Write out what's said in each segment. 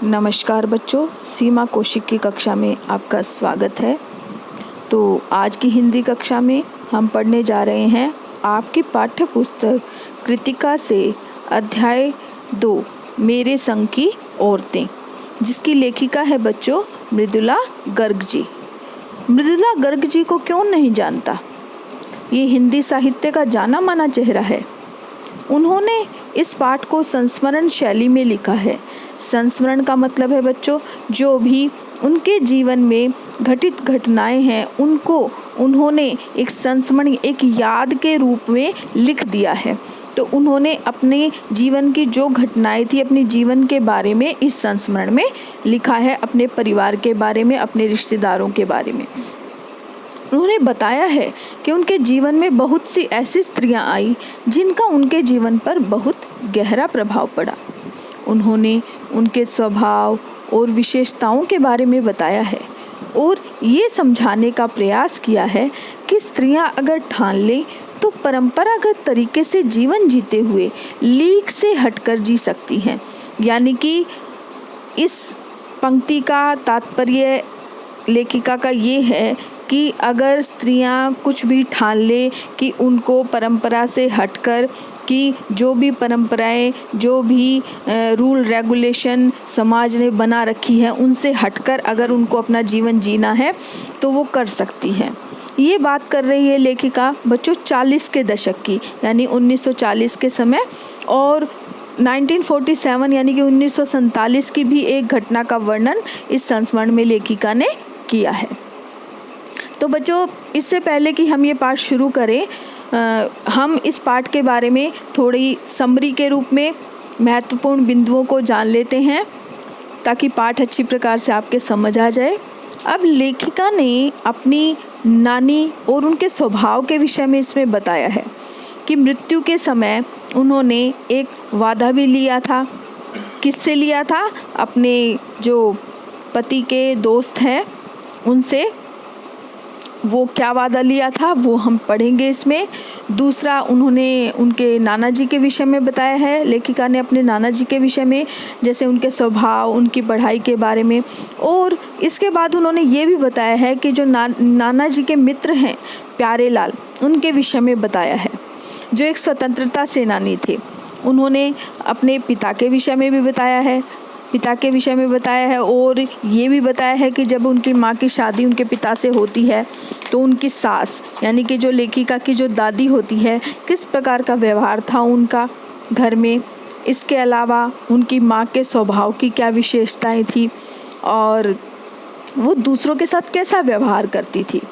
नमस्कार बच्चों, सीमा कौशिक की कक्षा में आपका स्वागत है। तो आज की हिंदी कक्षा में हम पढ़ने जा रहे हैं आपकी पाठ्य पुस्तक कृतिका से अध्याय 2 मेरे संग की औरतें, जिसकी लेखिका है बच्चों मृदुला गर्ग जी। मृदुला गर्ग जी को कौन नहीं जानता, ये हिंदी साहित्य का जाना माना चेहरा है। उन्होंने इस पाठ को संस्मरण शैली में लिखा है। संस्मरण का मतलब है बच्चों, जो भी उनके जीवन में घटित घटनाएं हैं उनको उन्होंने एक संस्मरण, एक याद के रूप में लिख दिया है। तो उन्होंने अपने जीवन की जो घटनाएं थी, अपने जीवन के बारे में इस संस्मरण में लिखा है, अपने परिवार के बारे में, अपने रिश्तेदारों के बारे में। उन्होंने बताया है कि उनके जीवन में बहुत सी ऐसी स्त्रियां आई जिनका उनके जीवन पर बहुत गहरा प्रभाव पड़ा। उन्होंने उनके स्वभाव और विशेषताओं के बारे में बताया है और ये समझाने का प्रयास किया है कि स्त्रियां अगर ठान लें तो परंपरागत तरीके से जीवन जीते हुए लीक से हटकर जी सकती हैं। यानी कि इस पंक्ति का तात्पर्य लेखिका का ये है कि अगर स्त्रियां कुछ भी ठान ले कि उनको परंपरा से हटकर, कि जो भी परंपराएं, जो भी रूल रेगुलेशन समाज ने बना रखी है उनसे हटकर अगर उनको अपना जीवन जीना है तो वो कर सकती हैं। ये बात कर रही है लेखिका बच्चों 40 के दशक की, यानी 1940 के समय, और 1947 यानी कि 1947 की भी एक घटना का वर्णन इस संस्मरण में लेखिका ने किया है। तो बच्चों, इससे पहले कि हम ये पाठ शुरू करें, हम इस पाठ के बारे में थोड़ी समरी के रूप में महत्वपूर्ण बिंदुओं को जान लेते हैं ताकि पाठ अच्छी प्रकार से आपके समझ आ जाए। अब लेखिका ने अपनी नानी और उनके स्वभाव के विषय में इसमें बताया है कि मृत्यु के समय उन्होंने एक वादा भी लिया था। किससे लिया था? अपने जो पति के दोस्त हैं उनसे। वो क्या वादा लिया था वो हम पढ़ेंगे इसमें। दूसरा, उन्होंने उनके नाना जी के विषय में बताया है, लेखिका ने अपने नाना जी के विषय में, जैसे उनके स्वभाव, उनकी पढ़ाई के बारे में। और इसके बाद उन्होंने ये भी बताया है कि जो नाना जी के मित्र हैं प्यारेलाल, उनके विषय में बताया है, जो एक स्वतंत्रता सेनानी थे। उन्होंने अपने पिता के विषय में भी बताया है, और ये भी बताया है कि जब उनकी माँ की शादी उनके पिता से होती है तो उनकी सास, यानी कि जो लेखिका की जो दादी होती है, किस प्रकार का व्यवहार था उनका घर में। इसके अलावा उनकी माँ के स्वभाव की क्या विशेषताएं थी और वो दूसरों के साथ कैसा व्यवहार करती थी।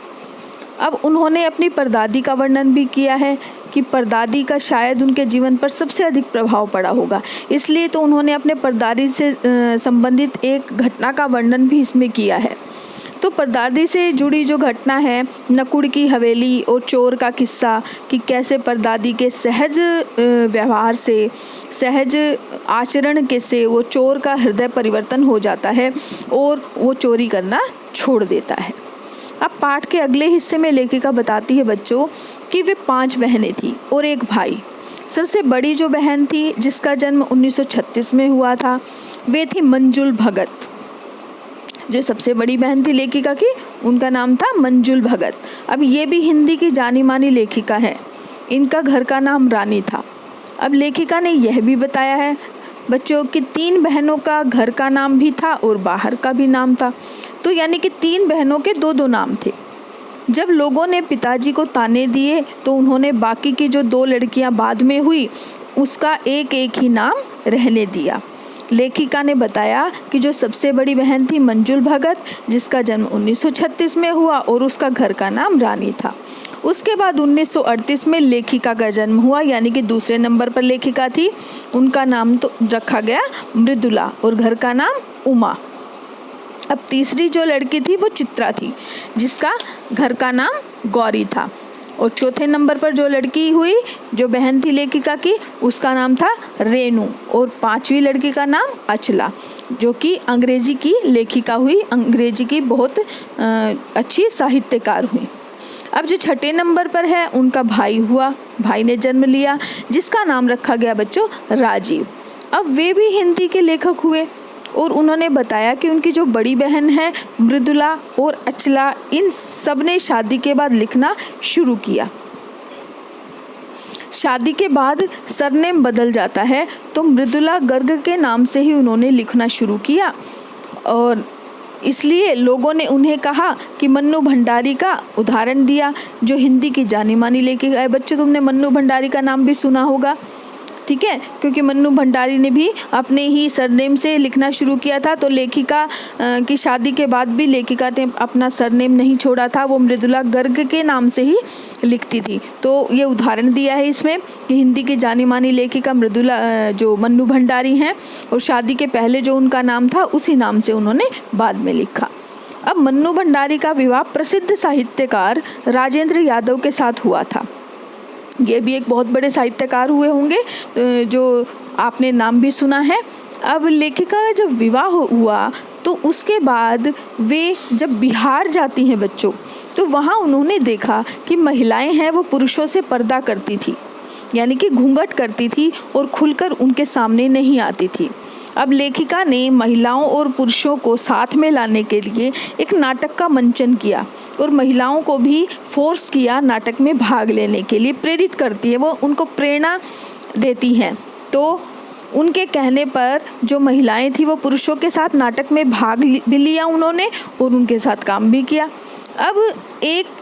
अब उन्होंने अपनी परदादी का वर्णन भी किया है कि परदादी का शायद उनके जीवन पर सबसे अधिक प्रभाव पड़ा होगा, इसलिए तो उन्होंने अपने परदादी से संबंधित एक घटना का वर्णन भी इसमें किया है। तो परदादी से जुड़ी जो घटना है, नकुड़ की हवेली और चोर का किस्सा, कि कैसे परदादी के सहज व्यवहार से, सहज आचरण के से वो चोर का हृदय परिवर्तन हो जाता है और वो चोरी करना छोड़ देता है। अब पाठ के अगले हिस्से में लेखिका बताती है बच्चों कि वे 5 बहनें थी और एक भाई। सबसे बड़ी जो बहन थी, जिसका जन्म 1936 में हुआ था, वे थी मंजुल भगत। जो सबसे बड़ी बहन थी लेखिका की, उनका नाम था मंजुल भगत। अब ये भी हिंदी की जानी मानी लेखिका है। इनका घर का नाम रानी था। अब लेखिका ने यह भी बताया है बच्चों कि 3 बहनों का घर का नाम भी था और बाहर का भी नाम था। तो यानी कि 3 बहनों के 2-2 नाम थे। जब लोगों ने पिताजी को ताने दिए तो उन्होंने बाकी की जो 2 लड़कियां बाद में हुई उसका एक एक ही नाम रहने दिया। लेखिका ने बताया कि जो सबसे बड़ी बहन थी मंजुल भगत, जिसका जन्म 1936 में हुआ और उसका घर का नाम रानी था। उसके बाद 1938 में लेखिका का जन्म हुआ, यानी कि दूसरे नंबर पर लेखिका थी। उनका नाम तो रखा गया मृदुला और घर का नाम उमा। अब तीसरी जो लड़की थी वो चित्रा थी, जिसका घर का नाम गौरी था। और चौथे नंबर पर जो लड़की हुई, जो बहन थी लेखिका की, उसका नाम था रेनू। और 5वीं लड़की का नाम अचला, जो कि अंग्रेजी की लेखिका हुई, अंग्रेजी की बहुत अच्छी साहित्यकार हुई। अब जो 6ठे नंबर पर है उनका भाई हुआ, भाई ने जन्म लिया, जिसका नाम रखा गया बच्चों राजीव। अब वे भी हिंदी के लेखक हुए और उन्होंने बताया कि उनकी जो बड़ी बहन है मृदुला और अचला, इन सब ने शादी के बाद लिखना शुरू किया। शादी के बाद सरनेम बदल जाता है तो मृदुला गर्ग के नाम से ही उन्होंने लिखना शुरू किया और इसलिए लोगों ने उन्हें कहा कि मन्नू भंडारी का उदाहरण दिया, जो हिंदी की जानी मानी लेखिका है। बच्चों, तुमने मन्नू भंडारी का नाम भी सुना होगा, ठीक है, क्योंकि मन्नू भंडारी ने भी अपने ही सरनेम से लिखना शुरू किया था। तो लेखिका की शादी के बाद भी लेखिका ने अपना सरनेम नहीं छोड़ा था, वो मृदुला गर्ग के नाम से ही लिखती थी। तो ये उदाहरण दिया है इसमें कि हिंदी की जानी मानी लेखिका मृदुला जो मन्नू भंडारी हैं, और शादी के पहले जो उनका नाम था उसी नाम से उन्होंने बाद में लिखा। अब मन्नू भंडारी का विवाह प्रसिद्ध साहित्यकार राजेंद्र यादव के साथ हुआ था। ये भी एक बहुत बड़े साहित्यकार हुए होंगे, जो आपने नाम भी सुना है। अब लेखिका का जब विवाह हुआ तो उसके बाद वे जब बिहार जाती हैं बच्चों, तो वहाँ उन्होंने देखा कि महिलाएं हैं वो पुरुषों से पर्दा करती थी, यानी कि घूंघट करती थी और खुलकर उनके सामने नहीं आती थी। अब लेखिका ने महिलाओं और पुरुषों को साथ में लाने के लिए एक नाटक का मंचन किया और महिलाओं को भी फोर्स किया नाटक में भाग लेने के लिए, प्रेरित करती है, वो उनको प्रेरणा देती हैं। तो उनके कहने पर जो महिलाएं थी वो पुरुषों के साथ नाटक में भाग भी लिया उन्होंने और उनके साथ काम भी किया। अब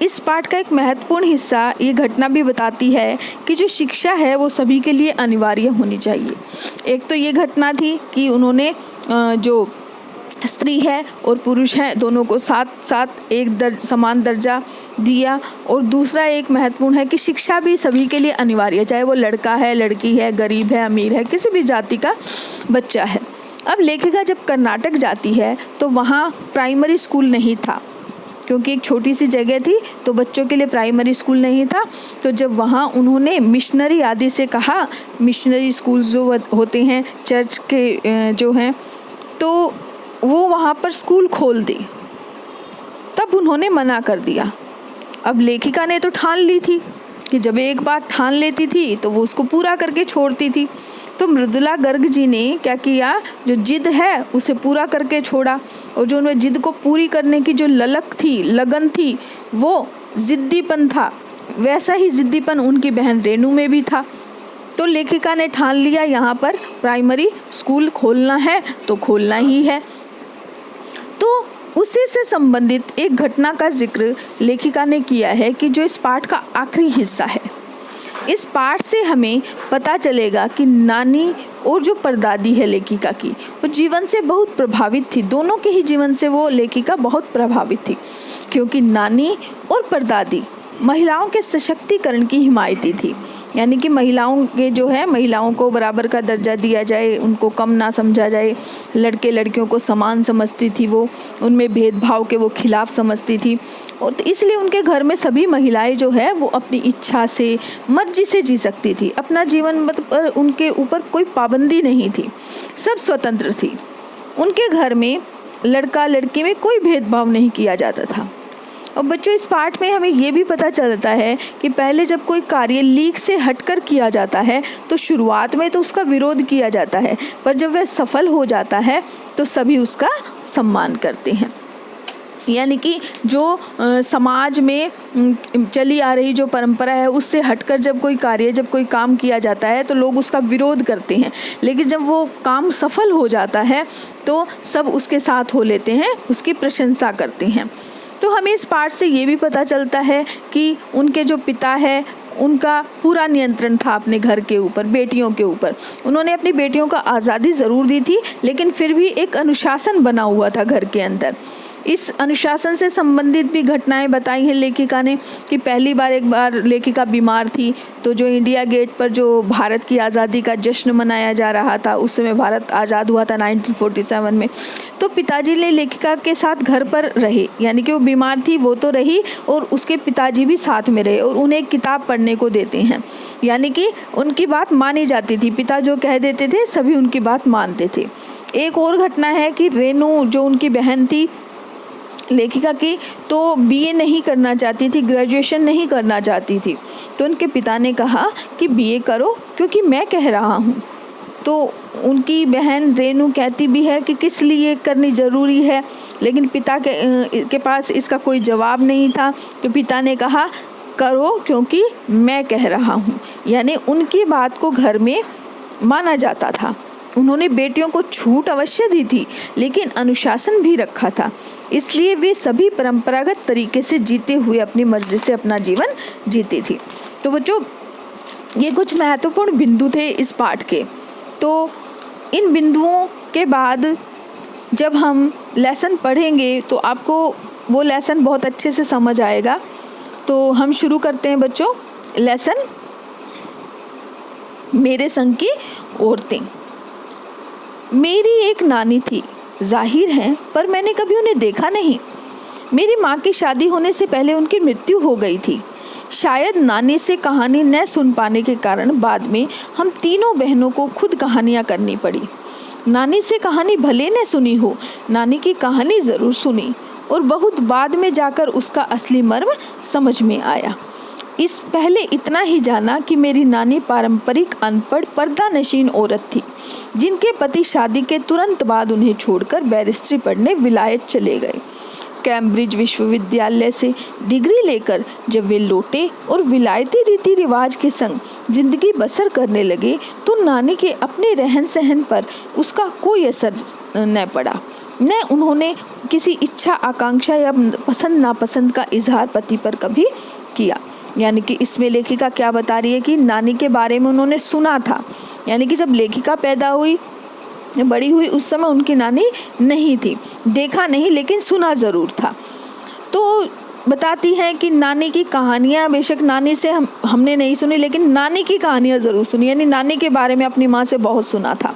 इस पाठ का एक महत्वपूर्ण हिस्सा ये घटना भी बताती है कि जो शिक्षा है वो सभी के लिए अनिवार्य होनी चाहिए। एक तो ये घटना थी कि उन्होंने जो स्त्री है और पुरुष है दोनों को साथ साथ समान दर्जा दिया, और दूसरा एक महत्वपूर्ण है कि शिक्षा भी सभी के लिए अनिवार्य, चाहे वो लड़का है, लड़की है, गरीब है, अमीर है, किसी भी जाति का बच्चा है। अब लेखिका जब कर्नाटक जाती है तो वहाँ प्राइमरी स्कूल नहीं था, क्योंकि एक छोटी सी जगह थी तो बच्चों के लिए प्राइमरी स्कूल नहीं था। तो जब वहाँ उन्होंने मिशनरी आदि से कहा, मिशनरी स्कूल जो होते हैं चर्च के जो हैं, तो वो वहाँ पर स्कूल खोल दी, तब उन्होंने मना कर दिया। अब लेखिका ने तो ठान ली थी कि जब एक बार ठान लेती थी तो वो उसको पूरा करके छोड़ती थी। तो मृदुला गर्ग जी ने क्या किया, जो जिद है उसे पूरा करके छोड़ा, और जो उनमें जिद को पूरी करने की जो ललक थी, लगन थी, वो जिद्दीपन था, वैसा ही जिद्दीपन उनकी बहन रेणु में भी था। तो लेखिका ने ठान लिया यहाँ पर प्राइमरी स्कूल खोलना है तो खोलना ही है। तो उसी से संबंधित एक घटना का जिक्र लेखिका ने किया है कि जो इस पाठ का आखिरी हिस्सा है। इस पाठ से हमें पता चलेगा कि नानी और जो परदादी है लेखिका की, वो जीवन से बहुत प्रभावित थी। दोनों के ही जीवन से वो लेखिका बहुत प्रभावित थी, क्योंकि नानी और परदादी महिलाओं के सशक्तिकरण की हिमायती थी, यानी कि महिलाओं को बराबर का दर्जा दिया जाए, उनको कम ना समझा जाए, लड़के लड़कियों को समान समझती थी, वो उनमें भेदभाव के वो खिलाफ समझती थी। और तो इसलिए उनके घर में सभी महिलाएं जो है वो अपनी इच्छा से, मर्जी से जी सकती थी अपना जीवन, मतलब उनके ऊपर कोई पाबंदी नहीं थी, सब स्वतंत्र थी। उनके घर में लड़का लड़की में कोई भेदभाव नहीं किया जाता था। और बच्चों, इस पाठ में हमें ये भी पता चलता है कि पहले जब कोई कार्य लीक से हटकर किया जाता है तो शुरुआत में तो उसका विरोध किया जाता है, पर जब वह सफल हो जाता है तो सभी उसका सम्मान करते हैं। यानी कि जो समाज में चली आ रही जो परंपरा है उससे हटकर जब कोई काम किया जाता है तो लोग उसका विरोध करते हैं, लेकिन जब वो काम सफल हो जाता है तो सब उसके साथ हो लेते हैं, उसकी प्रशंसा करते हैं। तो हमें इस पाठ से ये भी पता चलता है कि उनके जो पिता है उनका पूरा नियंत्रण था अपने घर के ऊपर, बेटियों के ऊपर। उन्होंने अपनी बेटियों को आज़ादी ज़रूर दी थी, लेकिन फिर भी एक अनुशासन बना हुआ था घर के अंदर। इस अनुशासन से संबंधित भी घटनाएं बताई हैं लेखिका ने कि एक बार लेखिका बीमार थी, तो जो इंडिया गेट पर जो भारत की आज़ादी का जश्न मनाया जा रहा था, उस समय भारत आज़ाद हुआ था 1947 में, तो पिताजी ने लेखिका के साथ घर पर रहे, यानी कि वो बीमार थी वो तो रही और उसके पिताजी भी साथ में रहे और उन्हें किताब पढ़ने को देते हैं, यानी कि उनकी बात मानी जाती थी। पिता जो कह देते थे सभी उनकी बात मानते थे। एक और घटना है कि रेणु जो उनकी बहन थी लेखिका की, तो बीए नहीं करना चाहती थी, ग्रेजुएशन नहीं करना चाहती थी, तो उनके पिता ने कहा कि बीए करो क्योंकि मैं कह रहा हूँ। तो उनकी बहन रेनू कहती भी है कि किस लिए करनी ज़रूरी है, लेकिन पिता के पास इसका कोई जवाब नहीं था। तो पिता ने कहा करो क्योंकि मैं कह रहा हूँ, यानी उनकी बात को घर में माना जाता था। उन्होंने बेटियों को छूट अवश्य दी थी, लेकिन अनुशासन भी रखा था। इसलिए वे सभी परंपरागत तरीके से जीते हुए अपनी मर्जी से अपना जीवन जीती थी। तो बच्चों, ये कुछ महत्वपूर्ण बिंदु थे इस पाठ के। तो इन बिंदुओं के बाद जब हम लेसन पढ़ेंगे तो आपको वो लेसन बहुत अच्छे से समझ आएगा। तो हम शुरू करते हैं बच्चों लेसन, मेरे संग की औरतें। मेरी एक नानी थी, जाहिर है, पर मैंने कभी उन्हें देखा नहीं। मेरी माँ की शादी होने से पहले उनकी मृत्यु हो गई थी। शायद नानी से कहानी न सुन पाने के कारण बाद में हम तीनों बहनों को खुद कहानियाँ करनी पड़ी। नानी से कहानी भले न सुनी हो, नानी की कहानी ज़रूर सुनी और बहुत बाद में जाकर उसका असली मर्म समझ में आया। इस पहले इतना ही जाना कि मेरी नानी पारंपरिक अनपढ़ पर्दानशीन औरत थी, जिनके पति शादी के तुरंत बाद उन्हें छोड़कर बैरिस्ट्री पढ़ने विलायत चले गए। कैम्ब्रिज विश्वविद्यालय से डिग्री लेकर जब वे लौटे और विलायती रीति रिवाज के संग जिंदगी बसर करने लगे, तो नानी के अपने रहन सहन पर उसका कोई असर न पड़ा। न उन्होंने किसी इच्छा आकांक्षा या पसंद नापसंद का इजहार पति पर कभी किया। यानी कि इसमें लेखिका क्या बता रही है कि नानी के बारे में उन्होंने सुना था, यानी कि जब लेखिका पैदा हुई बड़ी हुई उस समय उनकी नानी नहीं थी, देखा नहीं लेकिन सुना ज़रूर था। तो बताती हैं कि नानी की कहानियाँ, बेशक नानी से हमने नहीं सुनी, लेकिन नानी की कहानियाँ ज़रूर सुनी, यानी नानी के बारे में अपनी माँ से बहुत सुना था।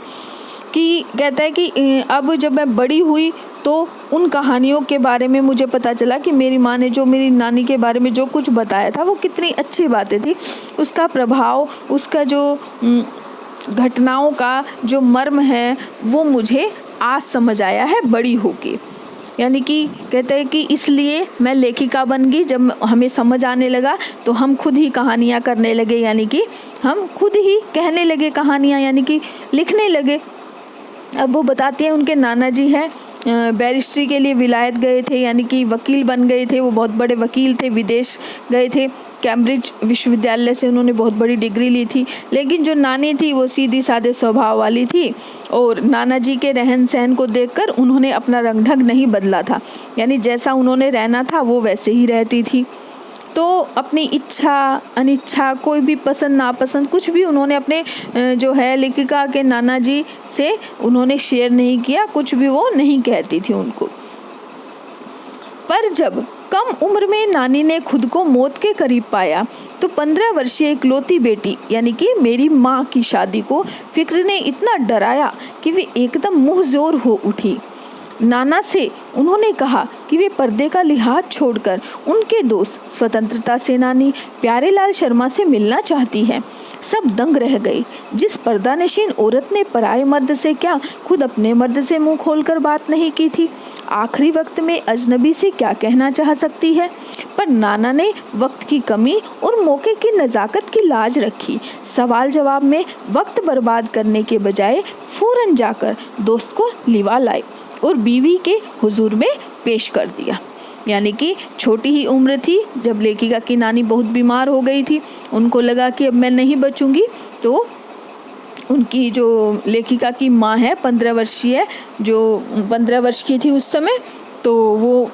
कि कहता है कि अब जब मैं बड़ी हुई तो उन कहानियों के बारे में मुझे पता चला कि मेरी माँ ने जो मेरी नानी के बारे में जो कुछ बताया था वो कितनी अच्छी बातें थी। उसका प्रभाव, उसका जो घटनाओं का जो मर्म है वो मुझे आज समझ आया है बड़ी होके। यानी कि कहते हैं कि इसलिए मैं लेखिका बन गई। जब हमें समझ आने लगा तो हम खुद ही कहानियाँ करने लगे, यानी कि हम खुद ही कहने लगे कहानियाँ, यानी कि लिखने लगे। अब वो बताती हैं उनके नाना जी हैं बैरिस्ट्री के लिए विलायत गए थे, यानी कि वकील बन गए थे। वो बहुत बड़े वकील थे, विदेश गए थे। कैम्ब्रिज विश्वविद्यालय से उन्होंने बहुत बड़ी डिग्री ली थी। लेकिन जो नानी थी वो सीधी सादे स्वभाव वाली थी और नाना जी के रहन सहन को देखकर उन्होंने अपना रंग ढंग नहीं बदला था, यानी जैसा उन्होंने रहना था वो वैसे ही रहती थी। तो अपनी इच्छा अनिच्छा, कोई भी पसंद नापसंद, कुछ भी उन्होंने अपने जो है लेखिका के नाना जी से उन्होंने शेयर नहीं किया, कुछ भी वो नहीं कहती थी उनको। पर जब कम उम्र में नानी ने खुद को मौत के करीब पाया तो 15 वर्षीय इकलौती बेटी यानी कि मेरी माँ की शादी को फिक्र ने इतना डराया कि वे एकदम मुंहजोर हो उठी। नाना से उन्होंने कहा कि वे पर्दे का लिहाज छोड़कर उनके दोस्त स्वतंत्रता सेनानी प्यारेलाल शर्मा से मिलना चाहती है। सब दंग रह गए। जिस पर्दानशीन औरत ने पराये मर्द से क्या खुद अपने मर्द से मुंह खोलकर बात नहीं की थी, आखिरी वक्त में अजनबी से क्या कहना चाह सकती है। पर नाना ने वक्त की कमी और मौके की नज़ाकत की लाज रखी। सवाल जवाब में वक्त बर्बाद करने के बजाय फौरन जाकर दोस्त को लिवा लाए और बीवी के हुजूर में पेश कर दिया। यानी कि छोटी ही उम्र थी जब लेखिका की नानी बहुत बीमार हो गई थी। उनको लगा कि अब मैं नहीं बचूंगी, तो उनकी जो लेखिका की माँ है 15 वर्षीय, जो 15 वर्ष की थी उस समय, तो वो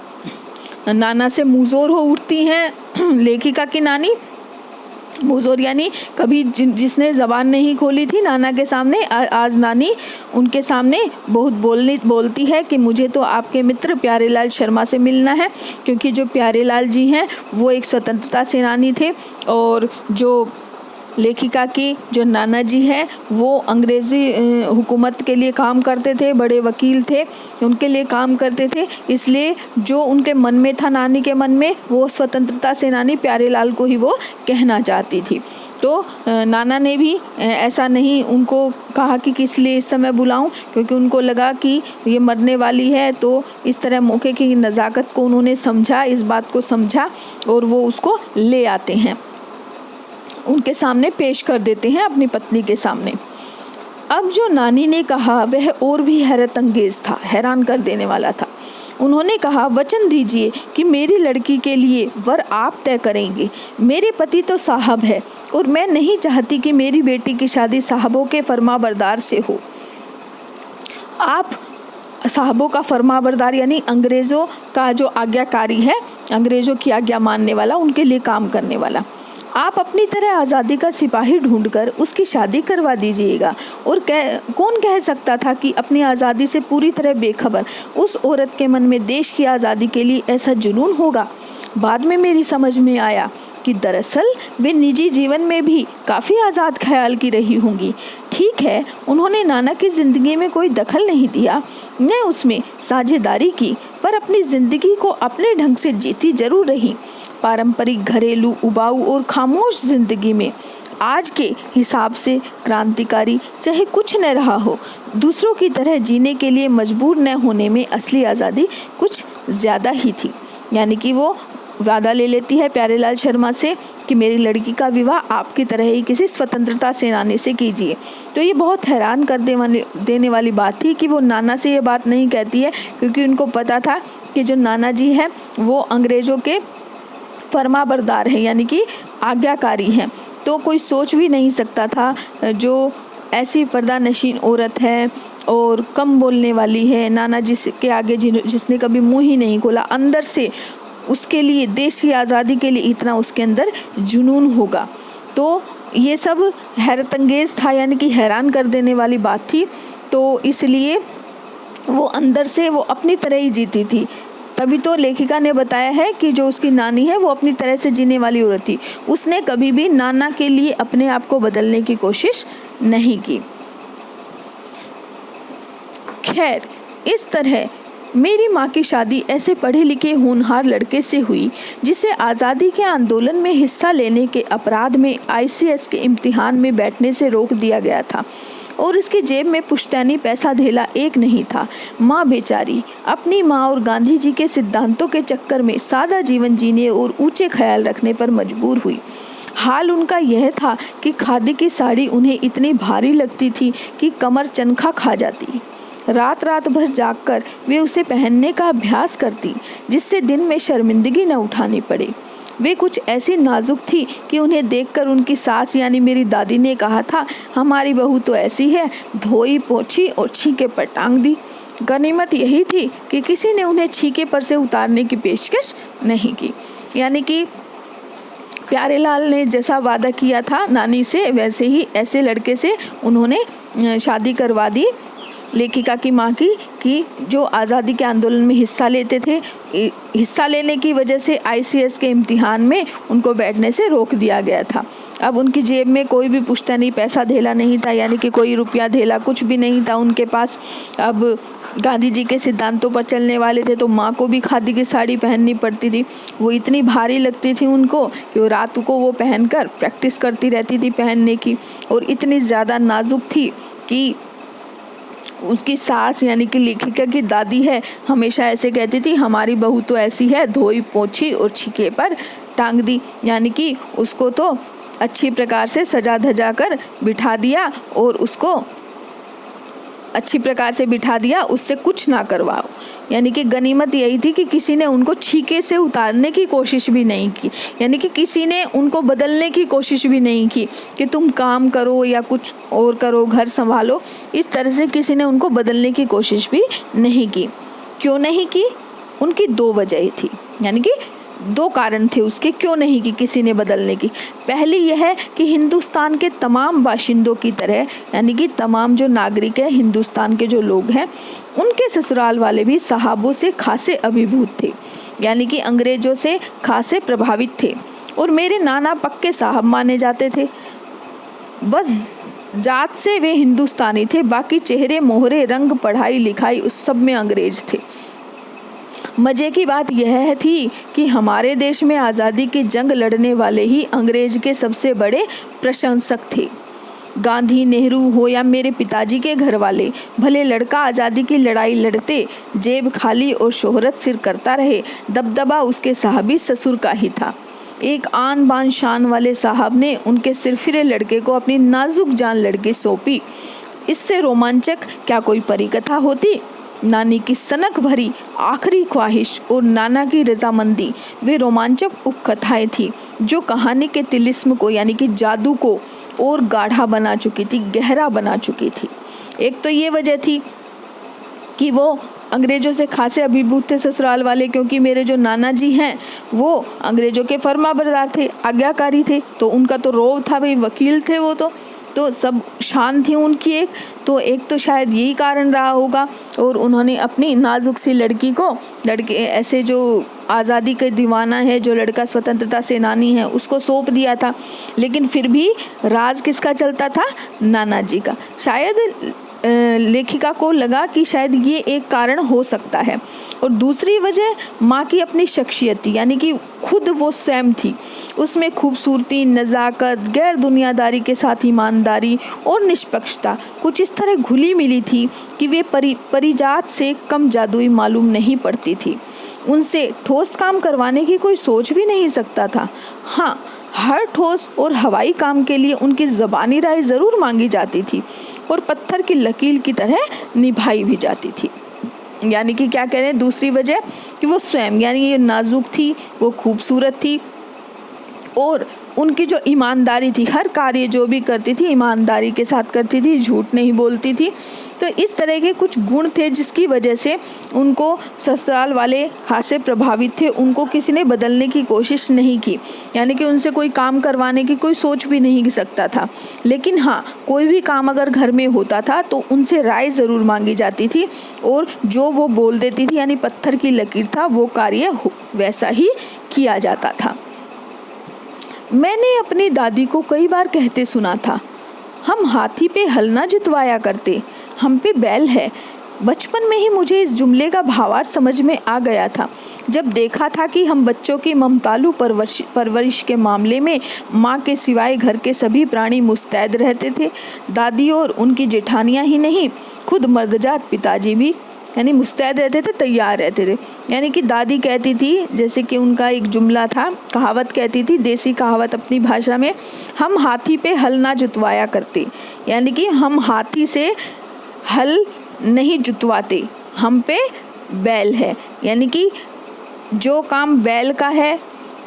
नाना से मुंहजोर हो उठती हैं। लेखिका की नानी मुंहजोर यानी कभी जिसने ज़बान नहीं खोली थी नाना के सामने, आज नानी उनके सामने बहुत बोलती है कि मुझे तो आपके मित्र प्यारेलाल शर्मा से मिलना है, क्योंकि जो प्यारेलाल जी हैं वो एक स्वतंत्रता सेनानी थे और जो लेखिका की जो नाना जी हैं वो अंग्रेज़ी हुकूमत के लिए काम करते थे, बड़े वकील थे, उनके लिए काम करते थे। इसलिए जो उनके मन में था, नानी के मन में, वो स्वतंत्रता सेनानी प्यारेलाल को ही वो कहना चाहती थी। तो नाना ने भी ऐसा नहीं उनको कहा कि किस लिए इस समय बुलाऊं, क्योंकि उनको लगा कि ये मरने वाली है। तो इस तरह मौके की नज़ाकत को उन्होंने समझा, इस बात को समझा और वो उसको ले आते हैं, उनके सामने पेश कर देते हैं अपनी पत्नी के सामने। अब जो नानी ने कहा वह और भी हैरत अंगेज था, हैरान कर देने वाला था। उन्होंने कहा, वचन दीजिए कि मेरी लड़की के लिए वर आप तय करेंगे। मेरे पति तो साहब है और मैं नहीं चाहती कि मेरी बेटी की शादी साहबों के फरमाबरदार से हो। आप साहबों का फरमाबरदार यानी अंग्रेज़ों का जो आज्ञाकारी है, अंग्रेज़ों की आज्ञा मानने वाला, उनके लिए काम करने वाला। आप अपनी तरह आज़ादी का सिपाही ढूंढकर उसकी शादी करवा दीजिएगा। और कौन कह सकता था कि अपनी आज़ादी से पूरी तरह बेखबर उस औरत के मन में देश की आज़ादी के लिए ऐसा जुनून होगा। बाद में मेरी समझ में आया कि दरअसल वे निजी जीवन में भी काफ़ी आज़ाद ख्याल की रही होंगी। ठीक है, उन्होंने नाना की ज़िंदगी में कोई दखल नहीं दिया, न उसमें साझेदारी की, पर अपनी ज़िंदगी को अपने ढंग से जीती जरूर रही। पारंपरिक घरेलू उबाऊ और खामोश ज़िंदगी में आज के हिसाब से क्रांतिकारी चाहे कुछ न रहा हो, दूसरों की तरह जीने के लिए मजबूर न होने में असली आज़ादी कुछ ज़्यादा ही थी। यानी कि वो वादा ले लेती है प्यारेलाल शर्मा से कि मेरी लड़की का विवाह आपकी तरह ही किसी स्वतंत्रता सेनानी से कीजिए। तो ये बहुत हैरान कर देने वाली बात थी कि वो नाना से ये बात नहीं कहती है, क्योंकि उनको पता था कि जो नाना जी हैं वो अंग्रेज़ों के फरमाबरदार हैं, यानी कि आज्ञाकारी हैं। तो कोई सोच भी नहीं सकता था जो ऐसी पर्दानशीन औरत है और कम बोलने वाली है, नाना जी के आगे जिसने कभी मुँह ही नहीं खोला, अंदर से उसके लिए, देश की आज़ादी के लिए इतना उसके अंदर जुनून होगा। तो ये सब हैरत अंगेज़ था, यानी कि हैरान कर देने वाली बात थी। तो इसलिए वो अंदर से वो अपनी तरह ही जीती थी। तभी तो लेखिका ने बताया है कि जो उसकी नानी है वो अपनी तरह से जीने वाली औरत थी। उसने कभी भी नाना के लिए अपने आप को बदलने की कोशिश नहीं की। खैर, इस तरह मेरी माँ की शादी ऐसे पढ़े लिखे होनहार लड़के से हुई जिसे आज़ादी के आंदोलन में हिस्सा लेने के अपराध में ICS के इम्तिहान में बैठने से रोक दिया गया था और उसकी जेब में पुश्तैनी पैसा धेला एक नहीं था। माँ बेचारी अपनी माँ और गांधी जी के सिद्धांतों के चक्कर में सादा जीवन जीने और ऊंचे ख्याल रखने पर मजबूर हुई। हाल उनका यह था कि खादी की साड़ी उन्हें इतनी भारी लगती थी कि कमर चनखा खा जाती। रात रात भर जागकर वे उसे पहनने का अभ्यास करती, जिससे दिन में शर्मिंदगी न उठानी पड़े। वे कुछ ऐसी नाजुक थी कि उन्हें देखकर उनकी सास यानी मेरी दादी ने कहा था, हमारी बहू तो ऐसी है, धोई पोंछी और छीके पर टांग दी। गनीमत यही थी कि किसी ने उन्हें छीके पर से उतारने की पेशकश नहीं की। यानी कि प्यारेलाल ने जैसा वादा किया था नानी से, वैसे ही ऐसे लड़के से उन्होंने शादी करवा दी लेखिका की माँ की, कि जो आज़ादी के आंदोलन में हिस्सा लेते थे। हिस्सा लेने की वजह से ICS के इम्तिहान में उनको बैठने से रोक दिया गया था। अब उनकी जेब में कोई भी पुश्तैनी पैसा धेला नहीं था, यानी कि कोई रुपया धेला कुछ भी नहीं था उनके पास। अब गांधी जी के सिद्धांतों पर चलने वाले थे, तो माँ को भी खादी की साड़ी पहननी पड़ती थी। वो इतनी भारी लगती थी उनको कि वो रात को वो पहनकर प्रैक्टिस करती रहती थी पहनने की, और इतनी ज़्यादा नाजुक थी कि उसकी सास यानी कि लेखिका की दादी है, हमेशा ऐसे कहती थी, हमारी बहू तो ऐसी है, धोई पोंछी और छीके पर टांग दी। यानी कि उसको तो अच्छी प्रकार से सजा धजा कर बिठा दिया और उसको अच्छी प्रकार से बिठा दिया, उससे कुछ ना करवाओ। यानी कि गनीमत यही थी कि किसी ने उनको छीके से उतारने की कोशिश भी नहीं की, यानी कि किसी ने उनको बदलने की कोशिश भी नहीं की कि तुम काम करो या कुछ और करो, घर संभालो। इस तरह से किसी ने उनको बदलने की कोशिश भी नहीं की। क्यों नहीं की? उनकी दो वजह थी, यानी कि दो कारण थे उसके क्यों नहीं की किसी ने बदलने की। पहली यह है कि हिंदुस्तान के तमाम बाशिंदों की तरह, यानी कि तमाम जो नागरिक हैं हिंदुस्तान के जो लोग हैं, उनके ससुराल वाले भी साहबों से खासे अभिभूत थे, यानी कि अंग्रेजों से खासे प्रभावित थे। और मेरे नाना पक्के साहब माने जाते थे। बस जात से वे हिंदुस्तानी थे, बाकी चेहरे मोहरे रंग पढ़ाई लिखाई उस सब में अंग्रेज थे। मज़े की बात यह थी कि हमारे देश में आज़ादी की जंग लड़ने वाले ही अंग्रेज के सबसे बड़े प्रशंसक थे। गांधी, नेहरू हो या मेरे पिताजी के घर वाले, भले लड़का आज़ादी की लड़ाई लड़ते जेब खाली और शोहरत सिर करता रहे, दबदबा उसके साहबी ससुर का ही था। एक आन बान शान वाले साहब ने उनके सिरफिरे लड़के को अपनी नाजुक जान लड़की सौंपी। इससे रोमांचक क्या कोई परिकथा होती। नानी की सनक भरी आखिरी ख्वाहिश और नाना की रजामंदी वे रोमांचक उपकथाएं थी जो कहानी के तिलिस्म को यानी कि जादू को और गाढ़ा बना चुकी थी, गहरा बना चुकी थी। एक तो ये वजह थी कि वो अंग्रेज़ों से खासे अभिभूत थे ससुराल वाले, क्योंकि मेरे जो नाना जी हैं वो अंग्रेज़ों के फरमाबरदार थे, आज्ञाकारी थे, तो उनका तो रोब था, भाई वकील थे वो तो सब शान थी उनकी एक तो शायद यही कारण रहा होगा। और उन्होंने अपनी नाजुक सी लड़के ऐसे जो आज़ादी के दीवाना है, जो लड़का स्वतंत्रता सेनानी है, उसको सौंप दिया था। लेकिन फिर भी राज किसका चलता था? नाना जी का। शायद लेखिका को लगा कि शायद ये एक कारण हो सकता है। और दूसरी वजह माँ की अपनी शख्सियत थी, यानी कि खुद वो स्वयं थी। उसमें खूबसूरती, नज़ाकत, गैर दुनियादारी के साथ ईमानदारी और निष्पक्षता कुछ इस तरह घुली मिली थी कि वे परिजात से कम जादुई मालूम नहीं पड़ती थी। उनसे ठोस काम करवाने की कोई सोच भी नहीं सकता था। हाँ, हर ठोस और हवाई काम के लिए उनकी ज़बानी राय ज़रूर मांगी जाती थी और पत्थर की लकीर की तरह निभाई भी जाती थी। यानी कि क्या कह रहे हैं, दूसरी वजह कि वो स्वयं यानी ये नाजुक थी, वो खूबसूरत थी और उनकी जो ईमानदारी थी, हर कार्य जो भी करती थी ईमानदारी के साथ करती थी, झूठ नहीं बोलती थी। तो इस तरह के कुछ गुण थे जिसकी वजह से उनको ससुराल वाले खासे प्रभावित थे। उनको किसी ने बदलने की कोशिश नहीं की, यानी कि उनसे कोई काम करवाने की कोई सोच भी नहीं सकता था। लेकिन हाँ, कोई भी काम अगर घर में होता था तो उनसे राय ज़रूर मांगी जाती थी और जो वो बोल देती थी यानी पत्थर की लकीर था, वो कार्य वैसा ही किया जाता था। मैंने अपनी दादी को कई बार कहते सुना था, हम हाथी पे हल ना जुतवाया करते, हम पे बैल है। बचपन में ही मुझे इस जुमले का भावार्थ समझ में आ गया था, जब देखा था कि हम बच्चों की ममतालू परवरिश के मामले में माँ के सिवाय घर के सभी प्राणी मुस्तैद रहते थे। दादी और उनकी जेठानियाँ ही नहीं, खुद मर्दजात पिताजी भी यानी मुस्तैद रहते थे, तैयार रहते थे। यानी कि दादी कहती थी, जैसे कि उनका एक जुमला था, कहावत कहती थी, देसी कहावत अपनी भाषा में, हम हाथी पे हल ना जुतवाया करते, यानी कि हम हाथी से हल नहीं जुतवाते, हम पे बैल है। यानी कि जो काम बैल का है,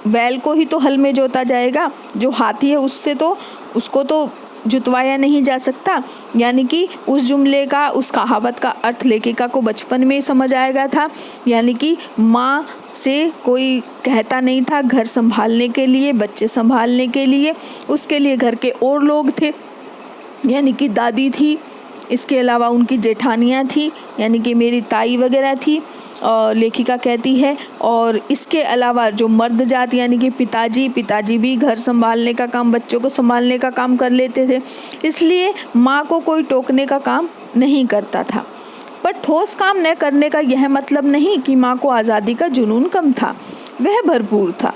बैल को ही तो हल में जोता जाएगा, जो हाथी है उसको तो जुतवाया नहीं जा सकता। यानी कि उस जुमले का, उस कहावत का अर्थ लेखिका को बचपन में ही समझ आ गया था। यानी कि माँ से कोई कहता नहीं था घर संभालने के लिए, बच्चे संभालने के लिए, उसके लिए घर के और लोग थे, यानी कि दादी थी, इसके अलावा उनकी जेठानियाँ थी, यानी कि मेरी ताई वगैरह थी, और लेखिका कहती है। और इसके अलावा जो मर्द जात यानी कि पिताजी भी घर संभालने का काम, बच्चों को संभालने का काम कर लेते थे, इसलिए माँ को कोई टोकने का काम नहीं करता था। पर ठोस काम न करने का यह मतलब नहीं कि माँ को आज़ादी का जुनून कम था, वह भरपूर था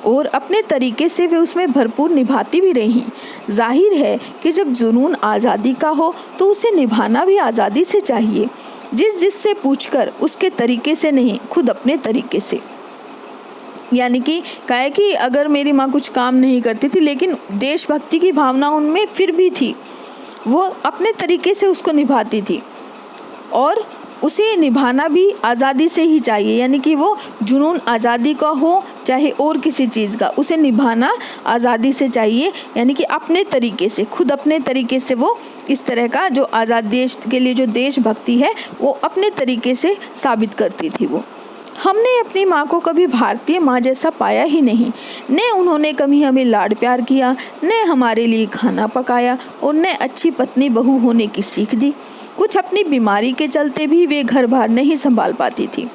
और अपने तरीके से वे उसमें भरपूर निभाती भी रहीं। जाहिर है कि जब जुनून आज़ादी का हो तो उसे निभाना भी आज़ादी से चाहिए, जिससे पूछकर उसके तरीके से नहीं, खुद अपने तरीके से। यानी कि कहे कि अगर मेरी माँ कुछ काम नहीं करती थी लेकिन देशभक्ति की भावना उनमें फिर भी थी, वो अपने तरीके से उसको निभाती थी और उसे निभाना भी आज़ादी से ही चाहिए। यानी कि वो जुनून आज़ादी का हो चाहे और किसी चीज़ का, उसे निभाना आज़ादी से चाहिए। यानी कि अपने तरीके से, खुद अपने तरीके से वो इस तरह का जो आज़ाद देश के लिए जो देशभक्ति है वो अपने तरीके से साबित करती थी। वो हमने अपनी माँ को कभी भारतीय माँ जैसा पाया ही नहीं। न उन्होंने कभी हमें लाड प्यार किया, न हमारे लिए खाना पकाया और न अच्छी पत्नी बहू होने की सीख दी। कुछ अपनी बीमारी के चलते भी वे घर बार नहीं संभाल पाती थी,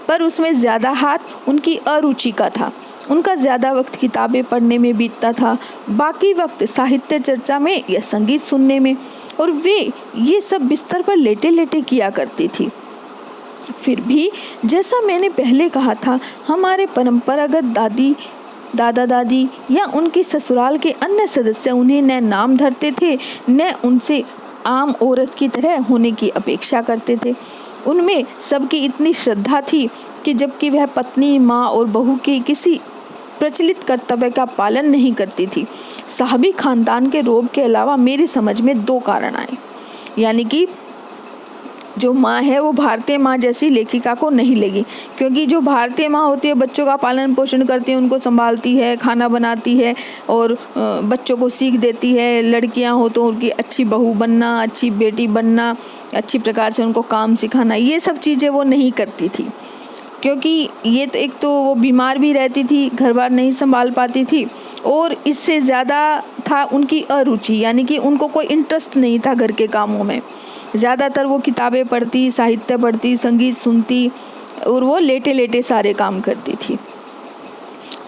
पर उसमें ज़्यादा हाथ उनकी अरुचि का था। उनका ज़्यादा वक्त किताबें पढ़ने में बीतता था, बाकी वक्त साहित्य चर्चा में या संगीत सुनने में, और वे ये सब बिस्तर पर लेटे लेटे किया करती थी। फिर भी जैसा मैंने पहले कहा था, हमारे परंपरागत दादा दादी या उनकी ससुराल के अन्य सदस्य उन्हें न नाम धरते थे, न उनसे आम औरत की तरह होने की अपेक्षा करते थे। उनमें सबकी इतनी श्रद्धा थी कि जबकि वह पत्नी, माँ और बहू के किसी प्रचलित कर्तव्य का पालन नहीं करती थी। साहबी खानदान के रोब के अलावा मेरी समझ में 2 कारण आए। यानी कि जो माँ है वो भारतीय माँ जैसी लेखिका को नहीं लगी, क्योंकि जो भारतीय माँ होती है बच्चों का पालन पोषण करती है, उनको संभालती है, खाना बनाती है और बच्चों को सीख देती है। लड़कियाँ हो तो उनकी अच्छी बहू बनना, अच्छी बेटी बनना, अच्छी प्रकार से उनको काम सिखाना, ये सब चीज़ें वो नहीं करती थी। क्योंकि ये तो एक तो वो बीमार भी रहती थी, घर बार नहीं संभाल पाती थी, और इससे ज़्यादा था उनकी अरुचि, यानी कि उनको कोई इंटरेस्ट नहीं था घर के कामों में। ज़्यादातर वो किताबें पढ़ती, साहित्य पढ़ती, संगीत सुनती और वो लेटे लेटे सारे काम करती थी।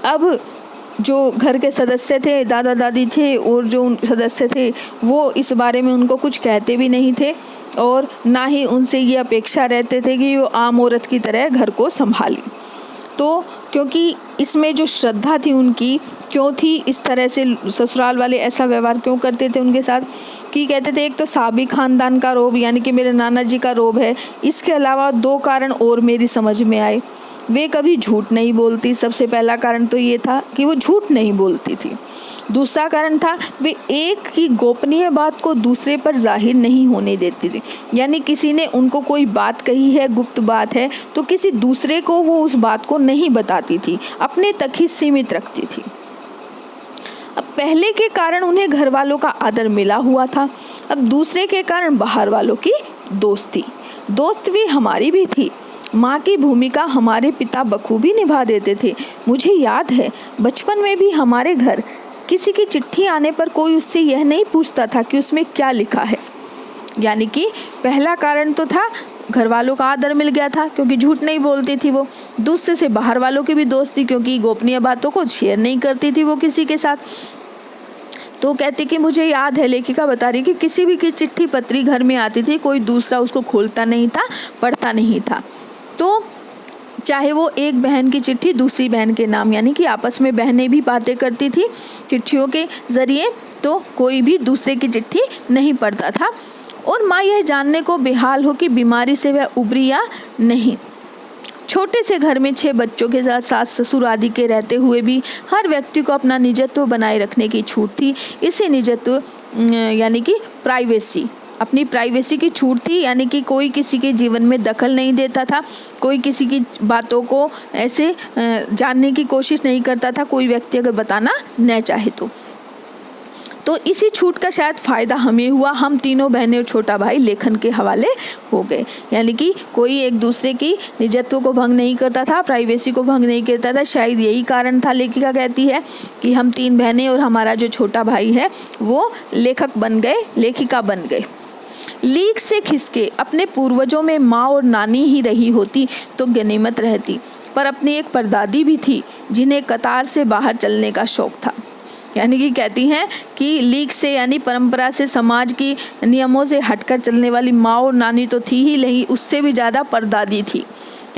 अब जो घर के सदस्य थे, दादा दादी थे और जो सदस्य थे, वो इस बारे में उनको कुछ कहते भी नहीं थे और ना ही उनसे ये अपेक्षा रहते थे कि वो आम औरत की तरह घर को संभालें। तो क्योंकि इसमें जो श्रद्धा थी उनकी, क्यों थी इस तरह से ससुराल वाले ऐसा व्यवहार क्यों करते थे उनके साथ, कि कहते थे एक तो साबी खानदान का रोब, यानी कि मेरे नाना जी का रोब है। इसके अलावा 2 कारण और मेरी समझ में आए। वे कभी झूठ नहीं बोलती, सबसे पहला कारण तो ये था कि वो झूठ नहीं बोलती थी। दूसरा कारण था वे एक ही गोपनीय बात को दूसरे पर जाहिर नहीं होने देती थी, यानी किसी ने उनको कोई बात कही है, गुप्त बात है, तो किसी दूसरे को वो उस बात को नहीं बताती थी, अपने तक ही सीमित रखती थी। अब पहले के कारण उन्हें घर वालों का आदर मिला हुआ था, अब दूसरे के कारण बाहर वालों की दोस्ती। दोस्त भी हमारी भी थी। माँ की भूमिका हमारे पिता बखूबी निभा देते थे। मुझे याद है बचपन में भी हमारे घर किसी की चिट्ठी आने पर कोई उससे यह नहीं पूछता था कि उसमें क्या लिखा है। यानी कि पहला कारण तो था घर वालों का आदर मिल गया था, क्योंकि झूठ नहीं बोलती थी वो। दूसरे से बाहर वालों की भी दोस्ती, क्योंकि गोपनीय बातों को शेयर नहीं करती थी वो किसी के साथ। तो कहती कि मुझे याद है, लेखिका बता रही कि किसी भी की चिट्ठी पत्री घर में आती थी, कोई दूसरा उसको खोलता नहीं था, पढ़ता नहीं था। तो चाहे वो एक बहन की चिट्ठी दूसरी बहन के नाम, यानी कि आपस में बहनें भी बातें करती थी चिट्ठियों के ज़रिए, तो कोई भी दूसरे की चिट्ठी नहीं पढ़ता था। और माँ यह जानने को बेहाल हो कि बीमारी से वह उबरी या नहीं। छोटे से घर में 6 बच्चों के साथ सास ससुर आदि के रहते हुए भी हर व्यक्ति को अपना निजत्व बनाए रखने की छूट थी। इसी निजत्व यानी कि प्राइवेसी, अपनी प्राइवेसी की छूट थी, यानी कि कोई किसी के जीवन में दखल नहीं देता था, कोई किसी की बातों को ऐसे जानने की कोशिश नहीं करता था, कोई व्यक्ति अगर बताना न चाहे तो इसी छूट का शायद फ़ायदा हमें हुआ। हम तीनों बहनें और छोटा भाई लेखन के हवाले हो गए, यानी कि कोई एक दूसरे की निजत्व को भंग नहीं करता था, प्राइवेसी को भंग नहीं करता था। शायद यही कारण था, लेखिका कहती है, कि हम 3 बहनें और हमारा जो छोटा भाई है वो लेखक बन गए, लेखिका बन गए। लीक से खिसके अपने पूर्वजों में माँ और नानी ही रही होती तो गनीमत रहती, पर अपनी एक परदादी भी थी जिन्हें कतार से बाहर चलने का शौक था। यानी कि कहती हैं कि लीक से, यानी परंपरा से, समाज की नियमों से हटकर चलने वाली माँ और नानी तो थी ही नहीं, उससे भी ज़्यादा परदादी थी।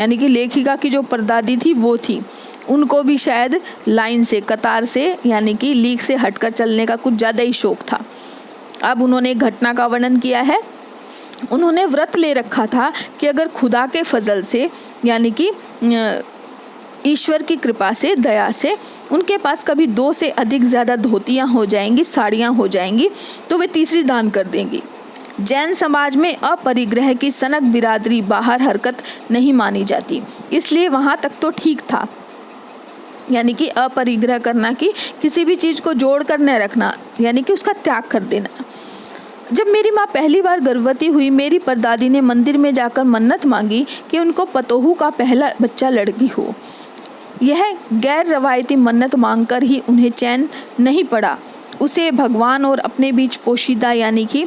यानी कि लेखिका की जो परदादी थी वो थी, उनको भी शायद लाइन से, कतार से, यानी कि लीक से हटकर चलने का कुछ ज़्यादा ही शौक था। अब उन्होंने एक घटना का वर्णन किया है। उन्होंने व्रत ले रखा था कि अगर खुदा के फजल से, यानी कि ईश्वर की कृपा से, दया से उनके पास कभी 2 से अधिक ज़्यादा धोतियाँ हो जाएंगी, साड़ियाँ हो जाएंगी, तो वे तीसरी दान कर देंगी। जैन समाज में अपरिग्रह की सनक बिरादरी बाहर हरकत नहीं मानी जाती, इसलिए वहाँ तक तो ठीक था। यानी कि अपरिग्रह करना, कि किसी भी चीज़ को जोड़ कर न रखना, यानी कि उसका त्याग कर देना। जब मेरी माँ पहली बार गर्भवती हुई, मेरी परदादी ने मंदिर में जाकर मन्नत मांगी कि उनको पतोहू का पहला बच्चा लड़की हो। यह गैर रवायती मन्नत मांगकर ही उन्हें चैन नहीं पड़ा। उसे भगवान और अपने बीच पोशीदा, यानी कि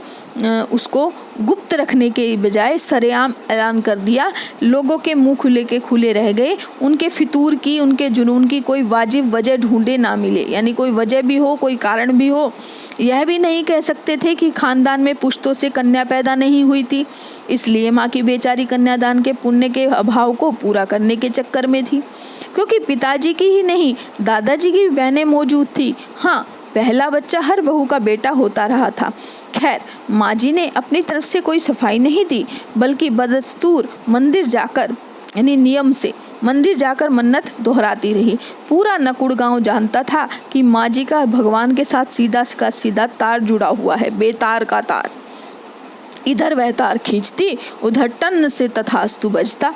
उसको गुप्त रखने के बजाय सरेआम ऐलान कर दिया। लोगों के मुंह खुले के खुले रह गए। उनके फितूर की, उनके जुनून की कोई वाजिब वजह ढूंढे ना मिले, यानी कोई वजह भी हो, कोई कारण भी हो। यह भी नहीं कह सकते थे कि खानदान में पुश्तों से कन्या पैदा नहीं हुई थी, इसलिए माँ की बेचारी कन्यादान के पुण्य के अभाव को पूरा करने के चक्कर में थी। क्योंकि पिताजी की ही नहीं, दादाजी की भी बहनें मौजूद थी। हाँ, पहला बच्चा हर बहू का बेटा होता रहा था। खैर, माँ जी ने अपनी तरफ से कोई सफाई नहीं दी, बल्कि बदस्तूर मंदिर जाकर, यानी नियम से मंदिर जाकर मन्नत दोहराती रही। पूरा नकुड़ गांव जानता था कि माँ जी का भगवान के साथ सीधा का सीधा तार जुड़ा हुआ है, बेतार का तार। इधर वह तार खींचती, उधर टन से तथास्तु बजता।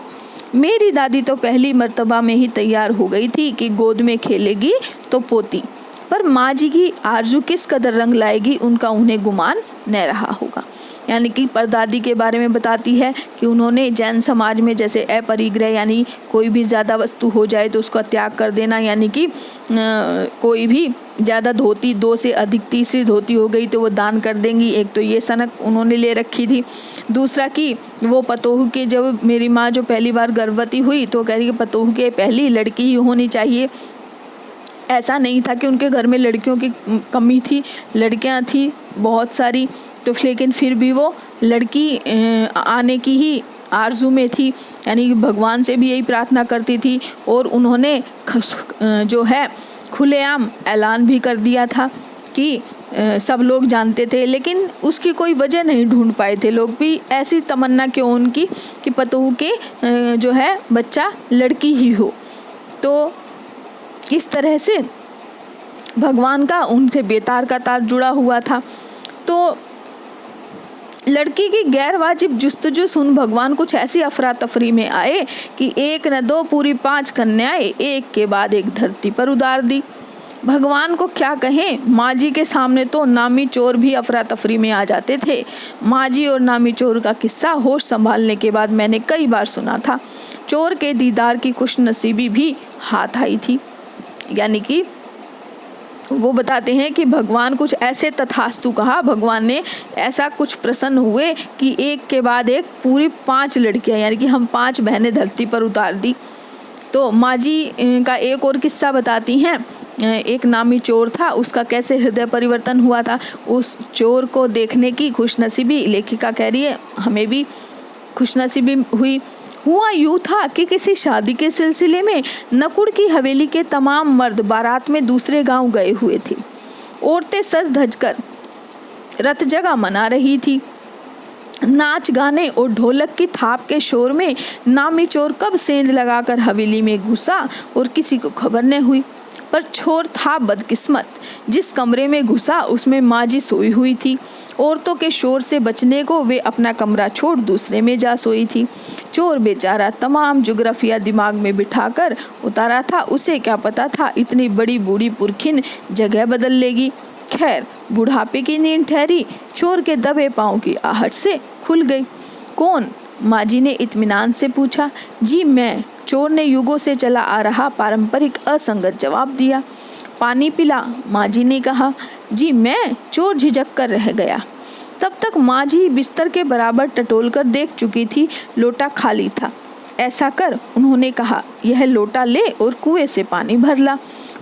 मेरी दादी तो पहली मर्तबा में ही तैयार हो गई थी कि गोद में खेलेगी तो पोती, पर माँ जी की आरजू किस कदर रंग लाएगी उनका उन्हें गुमान न रहा होगा। यानी कि परदादी के बारे में बताती है कि उन्होंने जैन समाज में जैसे अपरिग्रह यानी कोई भी ज़्यादा वस्तु हो जाए तो उसका त्याग कर देना, यानी कि कोई भी ज़्यादा धोती, 2 से अधिक तीसरी धोती हो गई तो वो दान कर देंगी। एक तो ये सनक उन्होंने ले रखी थी। दूसरा कि वो पतोहू के, जब मेरी माँ जो पहली बार गर्भवती हुई तो कह रही कि पतोहू के पहली लड़की ही होनी चाहिए। ऐसा नहीं था कि उनके घर में लड़कियों की कमी थी, लड़कियां थी बहुत सारी, तो लेकिन फिर भी वो लड़की आने की ही आरजू में थी, यानी कि भगवान से भी यही प्रार्थना करती थी। और उन्होंने जो है खुलेआम ऐलान भी कर दिया था कि सब लोग जानते थे, लेकिन उसकी कोई वजह नहीं ढूंढ पाए थे लोग भी। ऐसी तमन्ना क्यों उनकी कि पतोहू के जो है बच्चा लड़की ही हो। तो इस तरह से भगवान का उनसे बेतार का तार जुड़ा हुआ था। तो लड़की की गैर वाजिब जुस्तजू सुन भगवान कुछ ऐसी अफरा तफरी में आए कि 1 न 2 पूरी 5 कन्याएं एक के बाद एक धरती पर उतार दी। भगवान को क्या कहें, माँ जी के सामने तो नामी चोर भी अफरा तफरी में आ जाते थे। माँ जी और नामी चोर का किस्सा होश संभालने के बाद मैंने कई बार सुना था। चोर के दीदार की खुशनसीबी भी हाथ आई थी। यानी कि वो बताते हैं कि भगवान कुछ ऐसे तथास्तु कहा, भगवान ने ऐसा कुछ प्रसन्न हुए कि एक के बाद एक पूरी 5 लड़कियां, यानी कि हम 5 बहनें धरती पर उतार दी। तो माँ जी का एक और किस्सा बताती हैं। एक नामी चोर था, उसका कैसे हृदय परिवर्तन हुआ था। उस चोर को देखने की खुशनसीबी, लेखिका कह रही है, हमें भी खुशनसीबी हुआ यूँ था कि किसी शादी के सिलसिले में नकुड़ की हवेली के तमाम मर्द बारात में दूसरे गांव गए हुए थे। औरतें सज धज कर रत जगह मना रही थी। नाच गाने और ढोलक की थाप के शोर में नामी चोर कब सेंध लगाकर हवेली में घुसा और किसी को खबर न हुई। पर चोर था बदकिस्मत, जिस कमरे में घुसा उसमें माँ जी सोई हुई थी। औरतों के शोर से बचने को वे अपना कमरा छोड़ दूसरे में जा सोई थी। चोर बेचारा तमाम जुग्राफिया दिमाग में बिठाकर उतारा था। उसे क्या पता था इतनी बड़ी बूढ़ी पुरखिन जगह बदल लेगी। खैर, बुढ़ापे की नींद ठहरी, चोर के दबे पाँव की आहट से खुल गई। कौन? माँ जी ने इत्मीनान से पूछा। जी मैं। चोर ने युगों से चला आ रहा पारंपरिक असंगत जवाब दिया। पानी पिला? माँ जी ने कहा। जी मैं। चोर झिझक कर रह गया। तब तक माँ जी बिस्तर के बराबर टटोल कर देख चुकी थी, लोटा खाली था। ऐसा कर, उन्होंने कहा, यह लोटा ले और कुएं से पानी भर ला,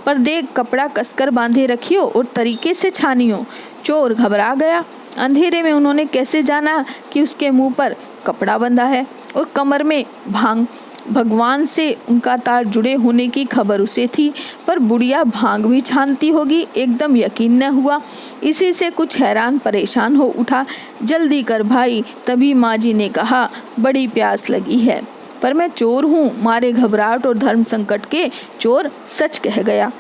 पर देख कपड़ा कसकर बांधे रखियो और तरीके से छानियो। चोर घबरा गया। अंधेरे में उन्होंने कैसे जाना कि उसके मुंह पर कपड़ा बंधा है और कमर में भांग। भगवान से उनका तार जुड़े होने की खबर उसे थी, पर बुढ़िया भांग भी छानती होगी, एकदम यकीन न हुआ। इसी से कुछ हैरान परेशान हो उठा। जल्दी कर भाई। तभी माँ जी ने कहा, बड़ी प्यास लगी है। पर मैं चोर हूँ। मारे घबराहट और धर्म संकट के चोर सच कह गया।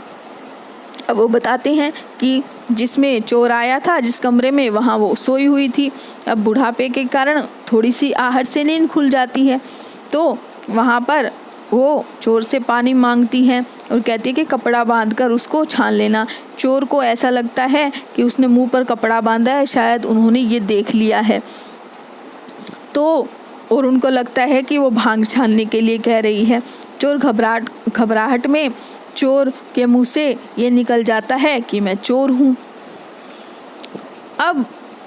अब वो बताते हैं कि जिसमें चोर आया था, जिस कमरे में, वहाँ वो सोई हुई थी। अब बुढ़ापे के कारण थोड़ी सी आहट से नींद खुल जाती है, तो वहाँ पर वो चोर से पानी मांगती है और कहती है कि कपड़ा बांधकर उसको छान लेना। चोर को ऐसा लगता है कि उसने मुंह पर कपड़ा बांधा है, शायद उन्होंने ये देख लिया है, तो और उनको लगता है कि वो भांग छानने के लिए कह रही है। चोर घबराहट में चोर के मुंह से ये निकल जाता है कि मैं चोर हूँ। अब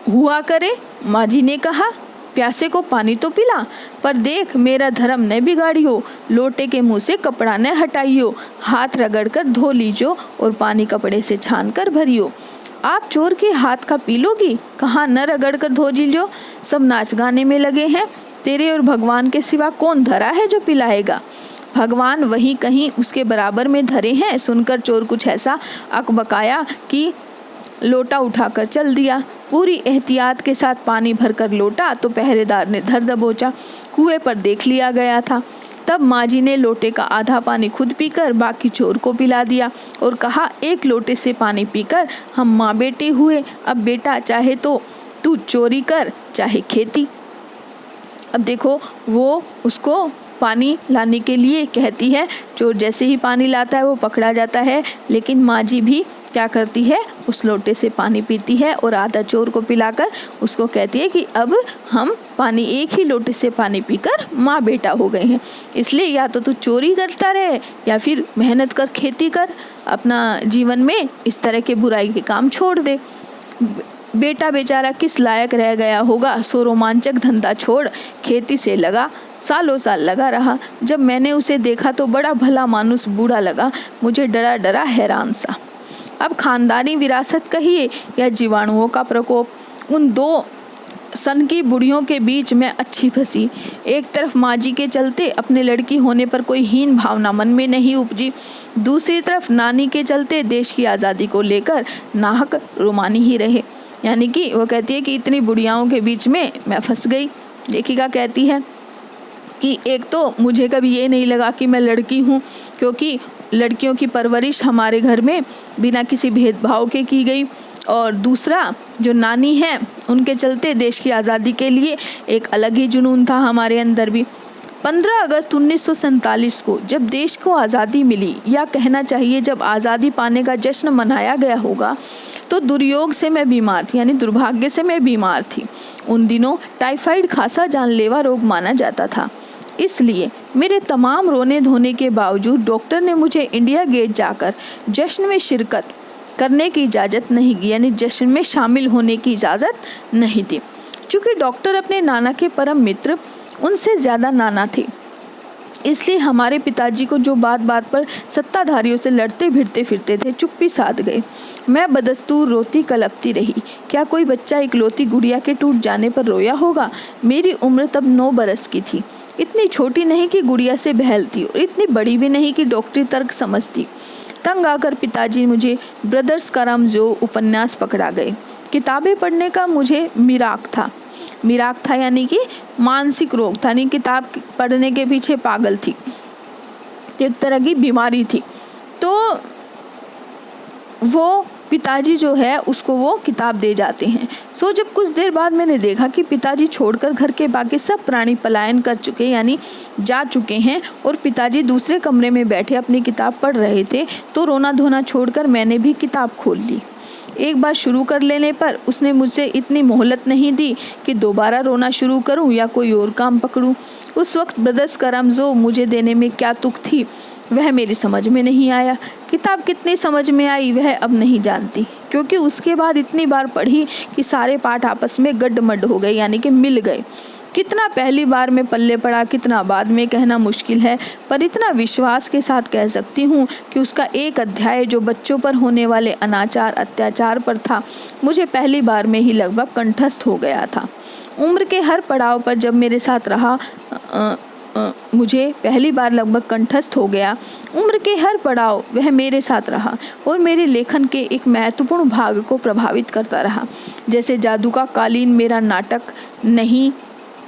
हुआ करे, माँ जी ने कहा, प्यासे को पानी तो पिला, पर देख मेरा धर्म न बिगाड़ियो। लोटे के मुंह से कपड़ा न हटाइयो, हाथ रगड़कर धो लीजो और पानी कपड़े से छान कर भरियो। आप चोर के हाथ का पी लोगी? कहाँ न रगड़ कर धो लीजो। सब नाच गाने में लगे हैं। तेरे और भगवान के सिवा कौन धरा है जो पिलाएगा? भगवान वहीं कहीं उसके बराबर में धरे हैं। सुनकर चोर कुछ ऐसा अकबकाया कि लोटा उठाकर चल दिया। पूरी एहतियात के साथ पानी भरकर लोटा तो पहरेदार ने धर दबोचा। कुएं पर देख लिया गया था। तब माँ जी ने लोटे का आधा पानी खुद पीकर बाकी चोर को पिला दिया और कहा, एक लोटे से पानी पीकर हम माँ बेटे हुए। अब बेटा चाहे तो तू चोरी कर चाहे खेती। अब देखो, वो उसको पानी लाने के लिए कहती है। चोर जैसे ही पानी लाता है वो पकड़ा जाता है, लेकिन माँ जी भी क्या करती है, उस लोटे से पानी पीती है और आधा चोर को पिलाकर उसको कहती है कि अब हम पानी, एक ही लोटे से पानी पीकर माँ बेटा हो गए हैं, इसलिए या तो तू चोरी करता रहे या फिर मेहनत कर, खेती कर, अपना जीवन में इस तरह के बुराई के काम छोड़ दे। बेटा बेचारा किस लायक रह गया होगा, सो रोमांचक धंधा छोड़ खेती से लगा, सालों साल लगा रहा। जब मैंने उसे देखा तो बड़ा भला मानुस बूढ़ा लगा, मुझे डरा डरा हैरान सा। अब खानदानी विरासत कहिए या जीवाणुओं का प्रकोप, उन दो सन की बुढ़ियों के बीच में अच्छी फंसी। एक तरफ माँ जी के चलते अपने लड़की होने पर कोई हीन भावना मन में नहीं उपजी, दूसरी तरफ नानी के चलते देश की आज़ादी को लेकर नाहक रुमानी ही रहे। यानी कि वो कहती है कि इतनी बुढ़ियाओं के बीच में मैं फंस गई। लेखिका कहती है कि एक तो मुझे कभी ये नहीं लगा कि मैं लड़की हूँ, क्योंकि लड़कियों की परवरिश हमारे घर में बिना किसी भेदभाव के की गई, और दूसरा जो नानी है उनके चलते देश की आज़ादी के लिए एक अलग ही जुनून था हमारे अंदर भी। 15 अगस्त 1947 को जब देश को आज़ादी मिली, या कहना चाहिए जब आज़ादी पाने का जश्न मनाया गया होगा, तो दुर्योग से मैं बीमार थी, यानी दुर्भाग्य से मैं बीमार थी। उन दिनों टाइफाइड खासा जानलेवा रोग माना जाता था, इसलिए मेरे तमाम रोने धोने के बावजूद डॉक्टर ने मुझे इंडिया गेट जाकर जश्न में शिरकत करने की इजाज़त नहीं दी, यानी जश्न में शामिल होने की इजाज़त नहीं दी। चूँकि डॉक्टर अपने नाना के परम मित्र, उनसे ज़्यादा नाना थे, इसलिए हमारे पिताजी को जो बात बात पर सत्ताधारियों से लड़ते भिड़ते फिरते थे, चुप्पी साध गए। मैं बदस्तूर रोती कलपती रही। क्या कोई बच्चा इकलौती गुड़िया के टूट जाने पर रोया होगा? मेरी उम्र तब 9 बरस की थी, इतनी छोटी नहीं कि गुड़िया से बहलती और इतनी बड़ी भी नहीं कि डॉक्टरी तर्क समझती। तंग आकर पिताजी मुझे ब्रदर्स कारामाज़ोव उपन्यास पकड़ा गए। किताबें पढ़ने का मुझे मिराक था, यानी कि मानसिक रोग था, यानी किताब पढ़ने के पीछे पागल थी, एक तरह की बीमारी थी। तो वो पिताजी जो है उसको वो किताब दे जाते हैं। जब कुछ देर बाद मैंने देखा कि पिताजी छोड़कर घर के बाकी सब प्राणी पलायन कर चुके, यानी जा चुके हैं, और पिताजी दूसरे कमरे में बैठे अपनी किताब पढ़ रहे थे, तो रोना धोना छोड़कर मैंने भी किताब खोल ली। एक बार शुरू कर लेने पर उसने मुझसे इतनी मोहलत नहीं दी कि दोबारा रोना शुरू करूं या कोई और काम पकड़ूं। उस वक्त ब्रदर्स कारामाज़ोव मुझे देने में क्या तुक थी, वह मेरी समझ में नहीं आया। किताब कितनी समझ में आई वह अब नहीं जानती, क्योंकि उसके बाद इतनी बार पढ़ी कि सारे पाठ आपस में गड्ढमड्ढ हो गए, यानी कि मिल गए। कितना पहली बार में पल्ले पड़ा, कितना बाद में कहना मुश्किल है, पर इतना विश्वास के साथ कह सकती हूँ कि उसका एक अध्याय जो बच्चों पर होने वाले अनाचार अत्याचार पर था, मुझे पहली बार में ही लगभग कंठस्थ हो गया था। उम्र के हर पड़ाव पर जब मेरे साथ रहा, मुझे पहली बार लगभग कंठस्थ हो गया। उम्र के हर पड़ाव वह मेरे साथ रहा और मेरे लेखन के एक महत्वपूर्ण भाग को प्रभावित करता रहा। जैसे जादू का कालीन मेरा नाटक नहीं,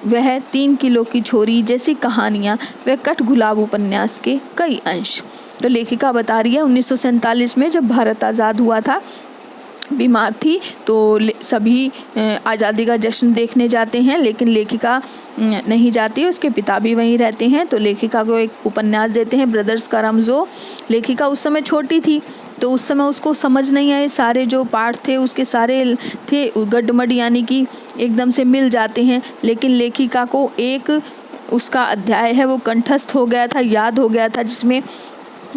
वह 3 किलो की छोरी जैसी कहानियाँ, वह कठगुलाब उपन्यास के कई अंश। तो लेखिका बता रही है 1947 में जब भारत आज़ाद हुआ था, बीमार थी, तो सभी आज़ादी का जश्न देखने जाते हैं, लेकिन लेखिका नहीं जाती, उसके पिता भी वहीं रहते हैं। तो लेखिका को एक उपन्यास देते हैं, ब्रदर्स कारामाज़ोव। लेखिका उस समय छोटी थी, तो उस समय उसको समझ नहीं आए, सारे जो पाठ थे उसके सारे थे गड्ढमड, यानी कि एकदम से मिल जाते हैं। लेकिन लेखिका को एक उसका अध्याय है वो कंठस्थ हो गया था, याद हो गया था, जिसमें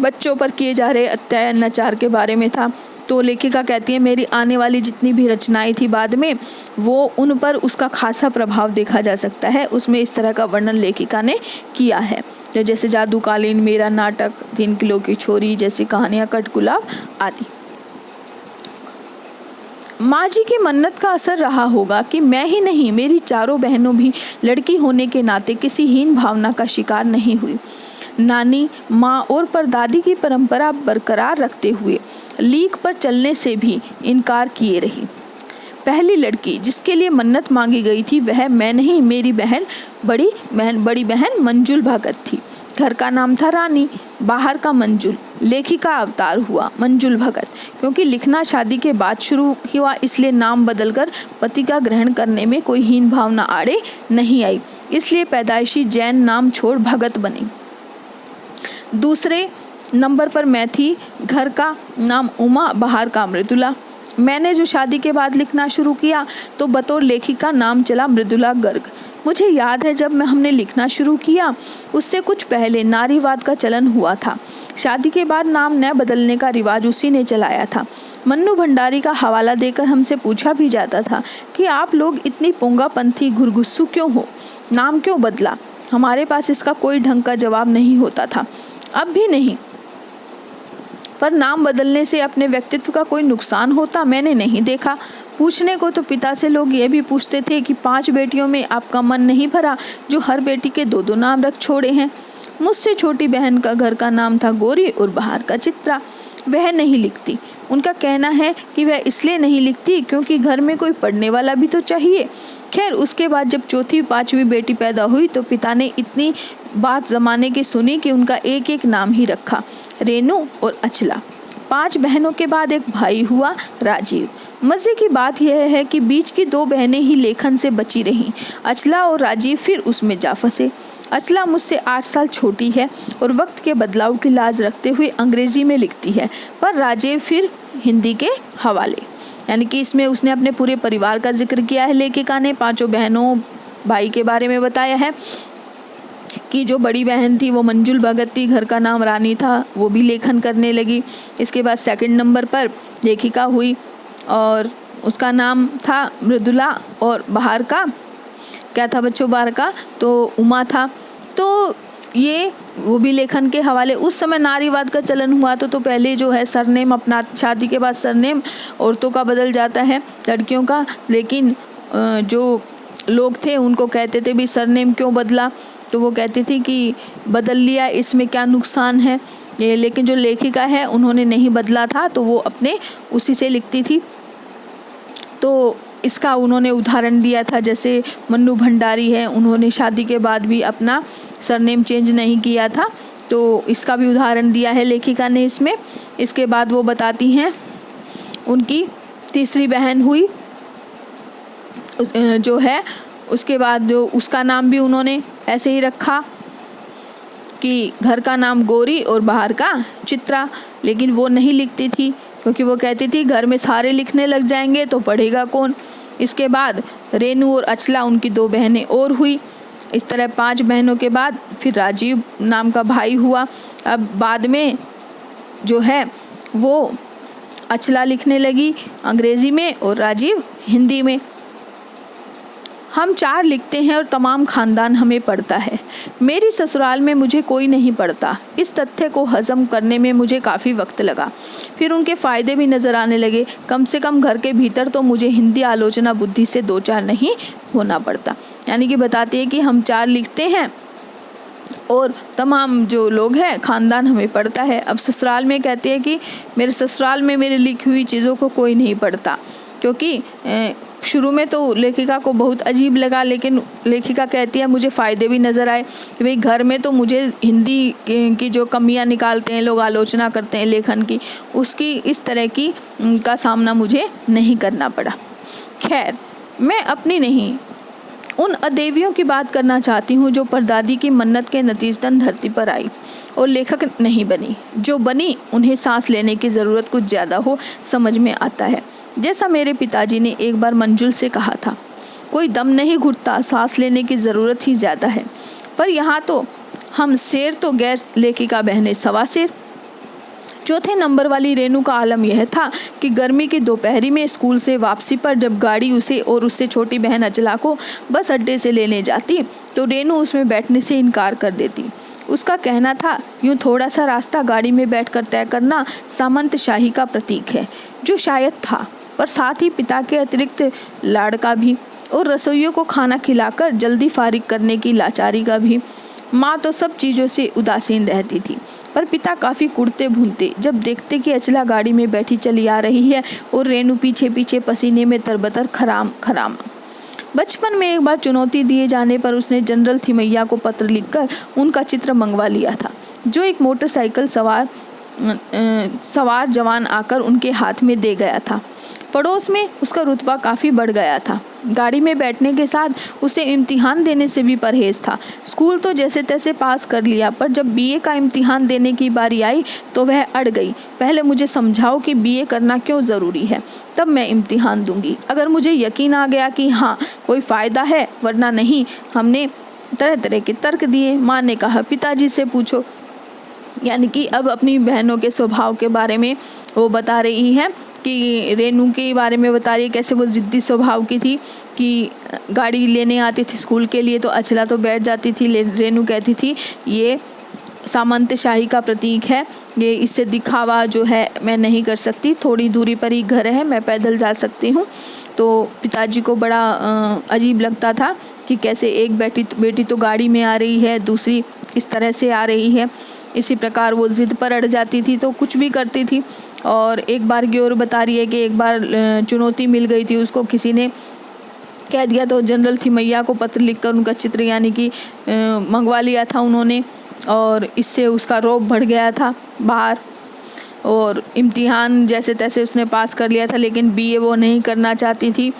बच्चों पर किए जा रहे अत्याचार के बारे में था। तो लेखिका कहती है मेरी आने वाली जितनी भी रचनाएं थी बाद में, वो उन पर उसका खासा प्रभाव देखा जा सकता है। उसमें इस तरह का वर्णन लेखिका ने किया है, तो जैसे जादू कालीन मेरा नाटक, 3 किलो की छोरी जैसी कहानियाँ, कठगुलाब आदि। माँ जी की मन्नत का असर रहा होगा कि मैं ही नहीं, मेरी चारों बहनों भी लड़की होने के नाते किसी हीन भावना का शिकार नहीं हुई। नानी, माँ और परदादी की परंपरा बरकरार रखते हुए लीक पर चलने से भी इनकार किए रही। पहली लड़की जिसके लिए मन्नत मांगी गई थी वह मैं नहीं, मेरी बड़ी बहन मंजुल भगत थी। घर का नाम था रानी, बाहर का मंजुल। लेखिका अवतार हुआ मंजुल भगत। क्योंकि लिखना शादी के बाद शुरू हुआ इसलिए नाम बदलकर पति का ग्रहण करने में कोई हीन भावना आड़े नहीं आई, इसलिए पैदाइशी जैन नाम छोड़ भगत बनी। दूसरे नंबर पर मैं थी। घर का नाम उमा, बाहर का मृदुला। मैंने जो शादी के बाद लिखना शुरू किया तो बतौर लेखिका नाम चला मृदुला गर्ग। मुझे याद है जब हमने लिखना शुरू किया उससे कुछ पहले नारीवाद का चलन हुआ था। शादी के बाद नाम न बदलने का रिवाज उसी ने चलाया था। मन्नू भंडारी का हवाला देकर हमसे पूछा भी जाता था कि आप लोग इतनी पोंगापंथी घुरघुस्सू क्यों हो, नाम क्यों बदला। हमारे पास इसका कोई ढंग का जवाब नहीं होता था, अब भी नहीं। पर नाम बदलने से अपने व्यक्तित्व का कोई नुकसान होता मैंने नहीं देखा। पूछने को तो पिता से लोग ये भी पूछते थे कि 5 बेटियों में आपका मन नहीं भरा जो हर बेटी के 2-2 नाम रख छोड़े हैं। मुझसे छोटी बहन का घर का नाम था गौरी और बाहर का चित्रा। वह नहीं लिखती। उनका कहना है कि वह इसलिए नहीं लिखती क्योंकि घर में कोई पढ़ने वाला भी तो चाहिए। खैर उसके बाद जब 4-5वीं बेटी पैदा हुई तो पिता ने इतनी बात ज़माने की सुनी कि उनका एक नाम ही रखा, रेनू और अचला। 5 बहनों के बाद एक भाई हुआ, राजीव। मज़े की बात यह है कि बीच की 2 बहनें ही लेखन से बची रहीं। अचला और राजीव फिर उसमें जा फंसे। अचला मुझसे 8 साल छोटी है और वक्त के बदलाव की लाज रखते हुए अंग्रेजी में लिखती है, पर राजीव फिर हिंदी के हवाले। यानी कि इसमें उसने अपने पूरे परिवार का जिक्र किया है। लेखिका ने 5 बहनों भाई के बारे में बताया है कि जो बड़ी बहन थी वो मंजुल भगत थी, घर का नाम रानी था, वो भी लेखन करने लगी। इसके बाद सेकंड नंबर पर लेखिका हुई और उसका नाम था मृदुला और बाहर का क्या था बच्चों, बाहर का तो उमा था। तो ये वो भी लेखन के हवाले। उस समय नारीवाद का चलन हुआ तो पहले जो है सरनेम, अपना शादी के बाद सरनेम औरतों का बदल जाता है, लड़कियों का। लेकिन जो लोग थे उनको कहते थे भी सरनेम क्यों बदला, तो वो कहती थी कि बदल लिया, इसमें क्या नुकसान है। ये लेकिन जो लेखिका है उन्होंने नहीं बदला था तो वो अपने उसी से लिखती थी। तो इसका उन्होंने उदाहरण दिया था, जैसे मन्नू भंडारी है, उन्होंने शादी के बाद भी अपना सरनेम चेंज नहीं किया था, तो इसका भी उदाहरण दिया है लेखिका ने इसमें। इसके बाद वो बताती हैं उनकी तीसरी बहन हुई जो है, उसके बाद जो उसका नाम भी उन्होंने ऐसे ही रखा कि घर का नाम गौरी और बाहर का चित्रा। लेकिन वो नहीं लिखती थी क्योंकि वो कहती थी घर में सारे लिखने लग जाएंगे तो पढ़ेगा कौन। इसके बाद रेनू और अचला उनकी 2 बहनें और हुई। इस तरह 5 बहनों के बाद फिर राजीव नाम का भाई हुआ। अब बाद में जो है वो अचला लिखने लगी अंग्रेज़ी में और राजीव हिंदी में। हम 4 लिखते हैं और तमाम ख़ानदान हमें पढ़ता है। मेरी ससुराल में मुझे कोई नहीं पढ़ता। इस तथ्य को हज़म करने में मुझे काफ़ी वक्त लगा। फिर उनके फ़ायदे भी नज़र आने लगे। कम से कम घर के भीतर तो मुझे हिंदी आलोचना बुद्धि से 2-4 नहीं होना पड़ता। यानी कि बताती है कि हम 4 लिखते हैं और तमाम जो लोग हैं ख़ानदान हमें पढ़ता है। अब ससुराल में कहती है कि मेरे ससुराल में मेरी लिखी हुई चीज़ों को कोई नहीं पढ़ता, क्योंकि शुरू में तो लेखिका को बहुत अजीब लगा, लेकिन लेखिका कहती है मुझे फ़ायदे भी नज़र आए कि भाई घर में तो मुझे हिंदी की जो कमियां निकालते हैं लोग, आलोचना करते हैं लेखन की, उसकी इस तरह की का सामना मुझे नहीं करना पड़ा। खैर, मैं अपनी नहीं उन अदेवियों की बात करना चाहती हूँ जो परदादी की मन्नत के नतीजतन धरती पर आई और लेखक नहीं बनी। जो बनी उन्हें सांस लेने की ज़रूरत कुछ ज़्यादा हो समझ में आता है। जैसा मेरे पिताजी ने एक बार मंजुल से कहा था, कोई दम नहीं घुटता, सांस लेने की ज़रूरत ही ज़्यादा है। पर यहाँ तो हम शेर तो गैर लेखिका बहनें सवा शेर। चौथे नंबर वाली रेनू का आलम यह था कि गर्मी की दोपहरी में स्कूल से वापसी पर जब गाड़ी उसे और उससे छोटी बहन अचला को बस अड्डे से लेने जाती तो रेनू उसमें बैठने से इनकार कर देती। उसका कहना था, यूँ थोड़ा सा रास्ता गाड़ी में बैठकर तय करना सामंतशाही का प्रतीक है, जो शायद था, पर साथ ही पिता के अतिरिक्त लाड़ का भी और रसोइयों को खाना खिलाकर जल्दी फारिग करने की लाचारी का भी। माँ तो सब चीज़ों से उदासीन रहती थी, पर पिता काफ़ी कुड़ते भूनते जब देखते कि अचला गाड़ी में बैठी चली आ रही है और रेनू पीछे पीछे पसीने में तरबतर खराम खरामा। बचपन में एक बार चुनौती दिए जाने पर उसने जनरल थिमैया को पत्र लिखकर उनका चित्र मंगवा लिया था, जो एक मोटरसाइकिल सवार जवान आकर उनके हाथ में दे गया था। पड़ोस में उसका रुतबा काफ़ी बढ़ गया था। गाड़ी में बैठने के साथ उसे इम्तिहान देने से भी परहेज था। स्कूल तो जैसे तैसे पास कर लिया, पर जब बीए का इम्तिहान देने की बारी आई तो वह अड़ गई। पहले मुझे समझाओ कि बीए करना क्यों ज़रूरी है, तब मैं इम्तिहान दूंगी। अगर मुझे यकीन आ गया कि हाँ कोई फ़ायदा है, वरना नहीं। हमने तरह तरह के तर्क दिए। माँ ने कहा, पिताजी से पूछो। यानी कि अब अपनी बहनों के स्वभाव के बारे में वो बता रही है कि रेनू के बारे में बता रही है कैसे वो ज़िद्दी स्वभाव की थी कि गाड़ी लेने आती थी स्कूल के लिए तो अचला तो बैठ जाती थी। रेनू कहती थी ये सामंतशाही का प्रतीक है, ये इससे दिखावा जो है मैं नहीं कर सकती, थोड़ी दूरी पर ही घर है, मैं पैदल जा सकती हूँ। तो पिताजी को बड़ा अजीब लगता था कि कैसे एक बेटी तो गाड़ी में आ रही है, दूसरी इस तरह से आ रही है। इसी प्रकार वो ज़िद पर अड़ जाती थी तो कुछ भी करती थी। और एक बार की और बता रही है कि एक बार चुनौती मिल गई थी उसको, किसी ने कह दिया तो जनरल थिमैया को पत्र लिखकर उनका चित्र यानी कि मंगवा लिया था उन्होंने, और इससे उसका रौब बढ़ गया था बाहर। और इम्तिहान जैसे तैसे उसने पास कर लिया था, लेकिन बीए वो नहीं करना चाहती थी।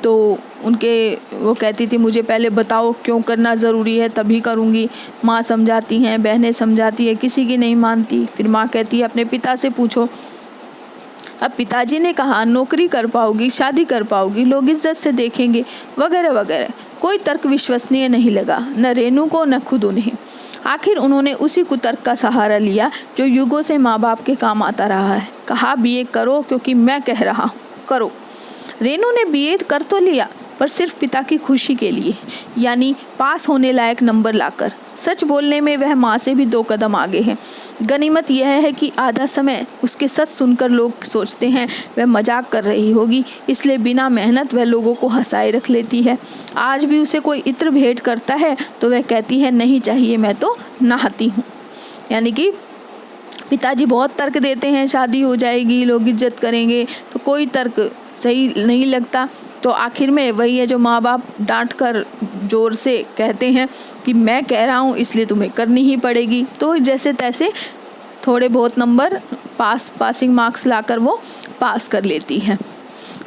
तो वो कहती थी मुझे पहले बताओ क्यों करना ज़रूरी है, तभी करूँगी। माँ समझाती हैं, बहनें समझाती है, किसी की नहीं मानती। फिर माँ कहती है अपने पिता से पूछो। अब पिताजी ने कहा नौकरी कर पाओगी, शादी कर पाओगी, लोग इज्जत से देखेंगे, वगैरह वगैरह। कोई तर्क विश्वसनीय नहीं लगा, न रेनू को न खुद उन्हें। आखिर उन्होंने उसी कुतर्क का सहारा लिया जो युगों से माँ बाप के काम आता रहा है। कहा बीए करो क्योंकि मैं कह रहा हूँ, करो। रेनू ने बीए कर तो लिया, पर सिर्फ पिता की खुशी के लिए, यानी पास होने लायक नंबर लाकर। सच बोलने में वह माँ से भी 2 कदम आगे है। गनीमत यह है कि आधा समय उसके सच सुनकर लोग सोचते हैं वह मजाक कर रही होगी, इसलिए बिना मेहनत वह लोगों को हंसाए रख लेती है। आज भी उसे कोई इत्र भेंट करता है तो वह कहती है नहीं चाहिए, मैं तो नहाती हूँ। यानी कि पिताजी बहुत तर्क देते हैं, शादी हो जाएगी, लोग इज्जत करेंगे, तो कोई तर्क सही नहीं लगता। तो आखिर में वही है जो माँ बाप डांट कर ज़ोर से कहते हैं कि मैं कह रहा हूँ इसलिए तुम्हें करनी ही पड़ेगी। तो जैसे तैसे थोड़े बहुत नंबर पासिंग मार्क्स लाकर वो पास कर लेती है।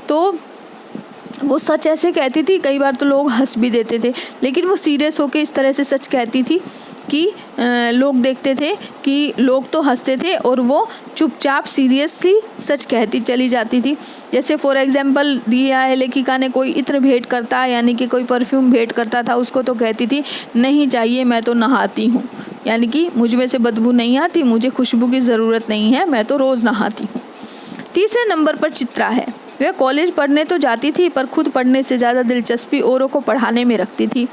तो वो सच ऐसे कहती थी, कई बार तो लोग हंस भी देते थे, लेकिन वो सीरियस होकर इस तरह से सच कहती थी कि लोग देखते थे कि लोग तो हंसते थे और वो चुपचाप सीरियसली सच कहती चली जाती थी। जैसे फॉर एग्जांपल दिया है, लेखिका ने कोई इत्र भेंट करता यानी कि कोई परफ्यूम भेंट करता था उसको, तो कहती थी नहीं चाहिए, मैं तो नहाती हूँ, यानी कि मुझ में से बदबू नहीं आती, मुझे खुशबू की ज़रूरत नहीं है, मैं तो रोज़ नहाती हूँ। तीसरे नंबर पर चित्रा है। वह कॉलेज पढ़ने तो जाती थी, पर खुद पढ़ने से ज़्यादा दिलचस्पी औरों को पढ़ाने में रखती थी।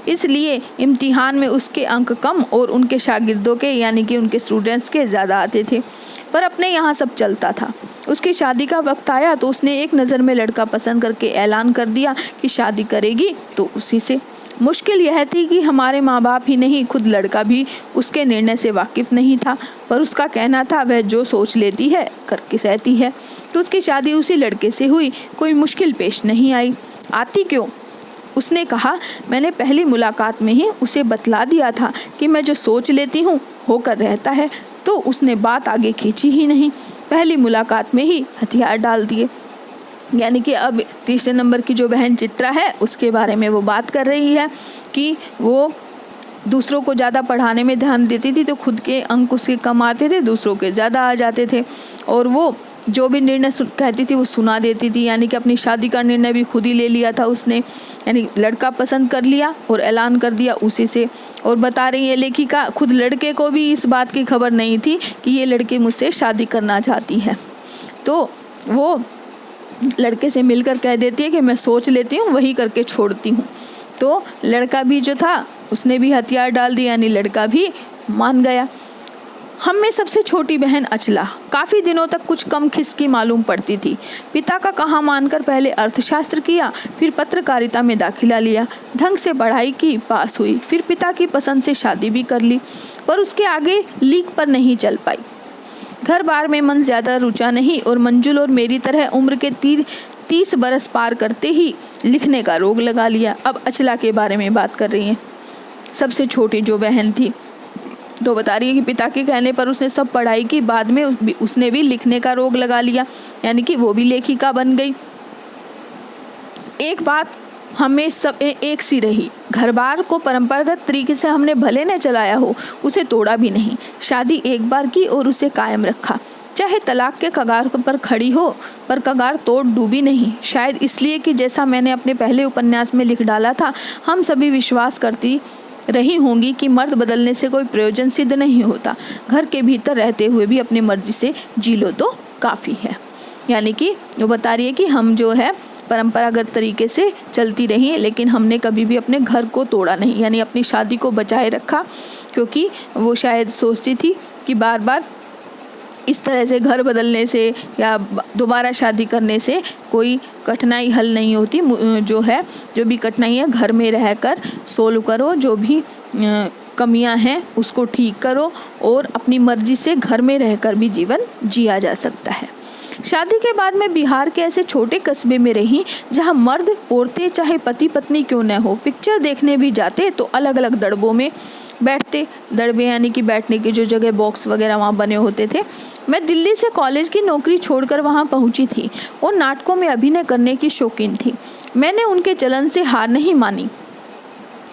इसलिए इम्तिहान में उसके अंक कम और उनके शागिर्दों के यानी कि उनके स्टूडेंट्स के ज़्यादा आते थे। पर अपने यहाँ सब चलता था। उसकी शादी का वक्त आया तो उसने एक नज़र में लड़का पसंद करके ऐलान कर दिया कि शादी करेगी तो उसी से। मुश्किल यह थी कि हमारे माँ बाप ही नहीं, खुद लड़का भी उसके निर्णय से वाकिफ़ नहीं था, पर उसका कहना था वह जो सोच लेती है करके सहती है। तो उसकी शादी उसी लड़के से हुई, कोई मुश्किल पेश नहीं आई। आती क्यों? उसने कहा मैंने पहली मुलाकात में ही उसे बतला दिया था कि मैं जो सोच लेती हूँ होकर रहता है। तो उसने बात आगे खींची ही नहीं, पहली मुलाकात में ही हथियार डाल दिए। यानी कि अब तीसरे नंबर की जो बहन चित्रा है उसके बारे में वो बात कर रही है कि वो दूसरों को ज़्यादा पढ़ाने में ध्यान देती थी, तो खुद के अंक उसके कम आते थे, दूसरों के ज़्यादा आ जाते थे, और वो जो भी निर्णय कहती थी वो सुना देती थी। यानी कि अपनी शादी का निर्णय भी खुद ही ले लिया था उसने, यानी लड़का पसंद कर लिया और ऐलान कर दिया उसी से। और बता रही है लेखिका, खुद लड़के को भी इस बात की खबर नहीं थी कि ये लड़की मुझसे शादी करना चाहती है। तो वो लड़के से मिलकर कह देती है कि मैं सोच लेती हूँ, वही करके छोड़ती हूँ। तो लड़का भी जो था उसने भी हथियार डाल दिया, यानी लड़का भी मान गया। हम में सबसे छोटी बहन अचला काफ़ी दिनों तक कुछ कम खिसकी मालूम पड़ती थी। पिता का कहा मानकर पहले अर्थशास्त्र किया, फिर पत्रकारिता में दाखिला लिया, ढंग से पढ़ाई की, पास हुई, फिर पिता की पसंद से शादी भी कर ली, पर उसके आगे लीक पर नहीं चल पाई। घर बार में मन ज़्यादा रुचा नहीं और मंजुल और मेरी तरह उम्र के 30 बरस पार करते ही लिखने का रोग लगा लिया। अब अचला के बारे में बात कर रही हैं। सबसे छोटी जो बहन थी तो बता रही है कि पिता के कहने पर उसने सब पढ़ाई की, बाद में उसने भी लिखने का रोग लगा लिया, यानी कि वो भी लेखिका बन गई। एक बात हमें सब एक सी रही, घर बार को परंपरागत तरीके से हमने भले न चलाया हो, उसे तोड़ा भी नहीं। शादी एक बार की और उसे कायम रखा, चाहे तलाक के कगार पर खड़ी हो, पर कगार तोड़ डूबी नहीं। शायद इसलिए कि जैसा मैंने अपने पहले उपन्यास में लिख डाला था, हम सभी विश्वास करती रही होंगी कि मर्द बदलने से कोई प्रयोजन सिद्ध नहीं होता। घर के भीतर रहते हुए भी अपनी मर्जी से जी लो तो काफ़ी है। यानी कि वो बता रही है कि हम जो है परंपरागत तरीके से चलती रही, लेकिन हमने कभी भी अपने घर को तोड़ा नहीं, यानी अपनी शादी को बचाए रखा, क्योंकि वो शायद सोचती थी कि बार बार इस तरह से घर बदलने से या दोबारा शादी करने से कोई कठिनाई हल नहीं होती। जो भी कठिनाई है घर में रहकर सोल्व करो, जो भी कमियां हैं उसको ठीक करो, और अपनी मर्जी से घर में रहकर भी जीवन जिया जा सकता है। शादी के बाद मैं बिहार के ऐसे छोटे कस्बे में रही जहां मर्द औरतें चाहे पति पत्नी क्यों न हो, पिक्चर देखने भी जाते तो अलग अलग दड़बों में बैठते। दड़बे यानी कि बैठने की जो जगह, बॉक्स वगैरह वहाँ बने होते थे। मैं दिल्ली से कॉलेज की नौकरी छोड़कर वहाँ पहुँची थी और नाटकों में अभिनय करने की शौकीन थी। मैंने उनके चलन से हार नहीं मानी।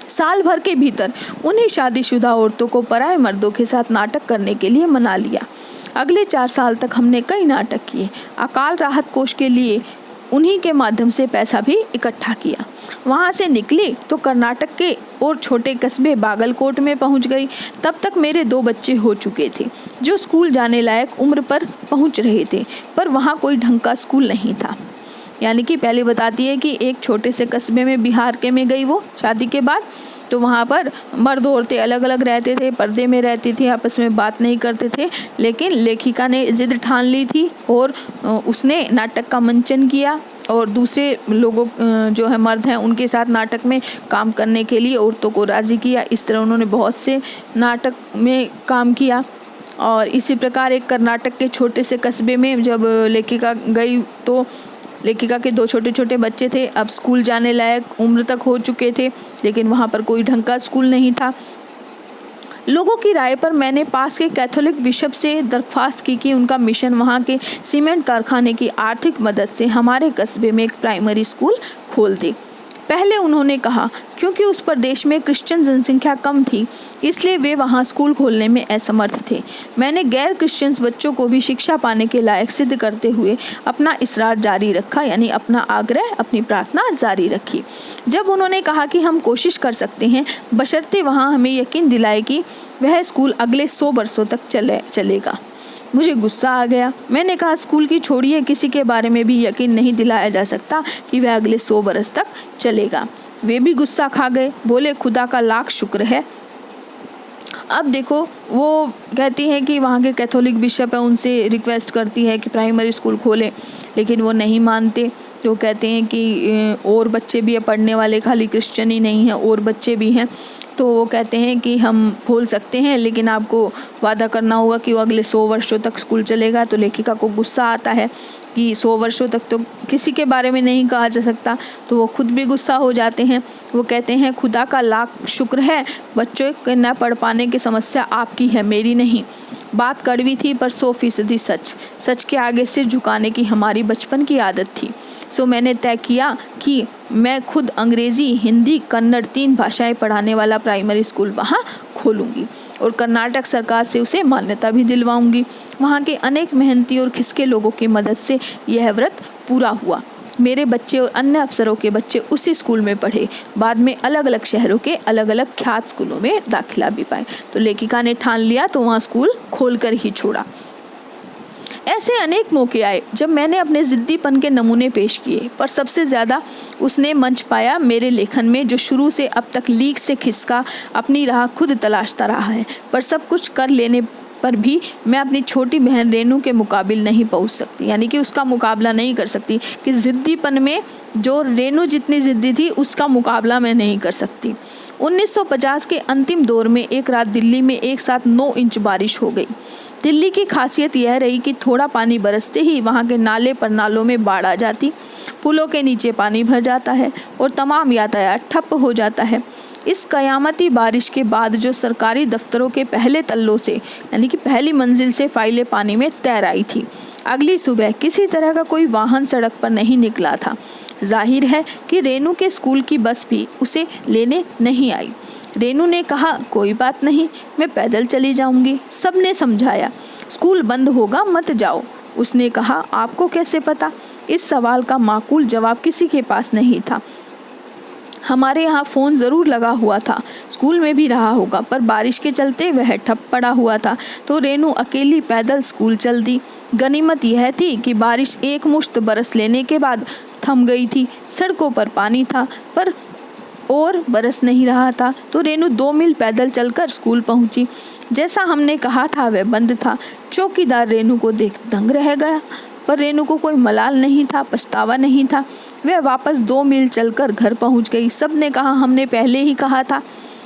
साल भर के भीतर उन्हें शादीशुदा औरतों को पराए मर्दों के साथ नाटक करने के लिए मना लिया। अगले 4 साल तक हमने कई नाटक किए। अकाल राहत कोष के लिए उन्हीं के माध्यम से पैसा भी इकट्ठा किया। वहाँ से निकली तो कर्नाटक के और छोटे कस्बे बागलकोट में पहुँच गई। तब तक मेरे 2 बच्चे हो चुके थे जो स्कूल जाने लायक उम्र पर पहुँच रहे थे, पर वहाँ कोई ढंग का स्कूल नहीं था। यानी कि पहले बताती है कि एक छोटे से कस्बे में बिहार के में गई वो शादी के बाद, तो वहाँ पर मर्द औरतें अलग अलग रहते थे, पर्दे में रहती थी, आपस में बात नहीं करते थे। लेकिन लेखिका ने जिद ठान ली थी और उसने नाटक का मंचन किया और दूसरे लोगों जो है मर्द हैं उनके साथ नाटक में काम करने के लिए औरतों को राज़ी किया। इस तरह उन्होंने बहुत से नाटक में काम किया। और इसी प्रकार एक कर्नाटक के छोटे से कस्बे में जब लेखिका गई तो लेखिका के 2 छोटे छोटे बच्चे थे, अब स्कूल जाने लायक उम्र तक हो चुके थे, लेकिन वहाँ पर कोई ढंग का स्कूल नहीं था। लोगों की राय पर मैंने पास के कैथोलिक बिशप से दरख्वास्त की कि उनका मिशन वहाँ के सीमेंट कारखाने की आर्थिक मदद से हमारे कस्बे में एक प्राइमरी स्कूल खोल दे। पहले उन्होंने कहा क्योंकि उस प्रदेश में क्रिश्चियन जनसंख्या कम थी, इसलिए वे वहाँ स्कूल खोलने में असमर्थ थे। मैंने गैर क्रिश्चियंस बच्चों को भी शिक्षा पाने के लायक सिद्ध करते हुए अपना इसरार जारी रखा, यानी अपना आग्रह, अपनी प्रार्थना जारी रखी। जब उन्होंने कहा कि हम कोशिश कर सकते हैं, बशर्ते वहाँ हमें यकीन दिलाए कि वह स्कूल अगले 100 वर्षों तक चलेगा। मुझे गुस्सा आ गया। मैंने कहा स्कूल की छोड़िए, किसी के बारे में भी यकीन नहीं दिलाया जा सकता कि वह अगले 100 बरस तक चलेगा। वे भी गुस्सा खा गए, बोले खुदा का लाख शुक्र है। अब देखो वो कहती हैं कि वहाँ के कैथोलिक बिशप है उनसे रिक्वेस्ट करती है कि प्राइमरी स्कूल खोलें, लेकिन वो नहीं मानते। तो कहते हैं कि और बच्चे भी है पढ़ने वाले, खाली क्रिश्चियन ही नहीं है और बच्चे भी हैं। तो वो कहते हैं कि हम खोल सकते हैं, लेकिन आपको वादा करना होगा कि वो अगले 100 वर्षों तक स्कूल चलेगा। तो लेखिका को गुस्सा आता है कि 100 वर्षों तक तो किसी के बारे में नहीं कहा जा सकता, तो वो खुद भी गुस्सा हो जाते हैं। वो कहते हैं खुदा का लाख शुक्र है, बच्चों के न पढ़ पाने की समस्या आपकी है, मेरी नहीं। बात कड़वी थी पर 100% सच। सच के आगे सिर झुकाने की हमारी बचपन की आदत थी। सो मैंने तय किया कि मैं खुद अंग्रेज़ी, हिंदी, कन्नड़ 3 भाषाएं पढ़ाने वाला प्राइमरी स्कूल वहाँ खोलूँगी और कर्नाटक सरकार से उसे मान्यता भी दिलवाऊँगी। वहाँ के अनेक मेहनती और खिसके लोगों की मदद से यह व्रत पूरा हुआ। मेरे बच्चे और अन्य अफसरों के बच्चे उसी स्कूल में पढ़े, बाद में अलग अलग शहरों के अलग अलग ख्यात स्कूलों में दाखिला भी पाए। तो लेखिका ने ठान लिया तो वहाँ स्कूल खोलकर ही छोड़ा। ऐसे अनेक मौके आए जब मैंने अपने ज़िद्दीपन के नमूने पेश किए, पर सबसे ज़्यादा उसने मंच पाया मेरे लेखन में, जो शुरू से अब तक लीक से खिसका अपनी राह खुद तलाशता रहा है, पर सब कुछ कर लेने पर भी मैं अपनी छोटी बहन रेनू के मुकाबिल नहीं पहुंच सकती, यानी कि उसका मुकाबला नहीं कर सकती, कि ज़िद्दीपन में जो रेनू जितनी ज़िद्दी थी उसका मुकाबला मैं नहीं कर सकती। 1950 के अंतिम दौर में एक रात दिल्ली में एक साथ 9 इंच बारिश हो गई। दिल्ली की खासियत यह रही कि थोड़ा पानी बरसते ही वहाँ के नाले पर नालों में बाढ़ आ जाती, पुलों के नीचे पानी भर जाता है और तमाम यातायात ठप हो जाता है। इस कयामती बारिश के बाद जो सरकारी दफ्तरों के पहले तल्लों से, यानी कि पहली मंजिल से फाइलें पानी में तैर आई थी। अगली सुबह किसी तरह का कोई वाहन सड़क पर नहीं निकला था। जाहिर है कि रेनू के स्कूल की बस भी उसे लेने नहीं आई। रेनू ने कहा, कोई बात नहीं, मैं पैदल चली जाऊंगी। सबने समझाया, स्कूल बंद होगा, मत जाओ। उसने कहा, आपको कैसे पता? इस सवाल का माकूल जवाब किसी के पास नहीं था। हमारे यहाँ फ़ोन ज़रूर लगा हुआ था, स्कूल में भी रहा होगा, पर बारिश के चलते वह ठप पड़ा हुआ था, तो रेनू अकेली पैदल स्कूल चल दी। गनीमत यह थी कि बारिश एक मुश्त बरस लेने के बाद थम गई थी। सड़कों पर पानी था पर और बरस नहीं रहा था, तो रेनू 2 मील पैदल चलकर स्कूल पहुंची। जैसा हमने कहा था वह बंद था। चौकीदार रेनू को देख दंग रह गया, पर रेनू को कोई मलाल नहीं था, पछतावा नहीं था। वह वापस 2 मील चलकर घर पहुंच गई। सब ने कहा, हमने पहले ही कहा था।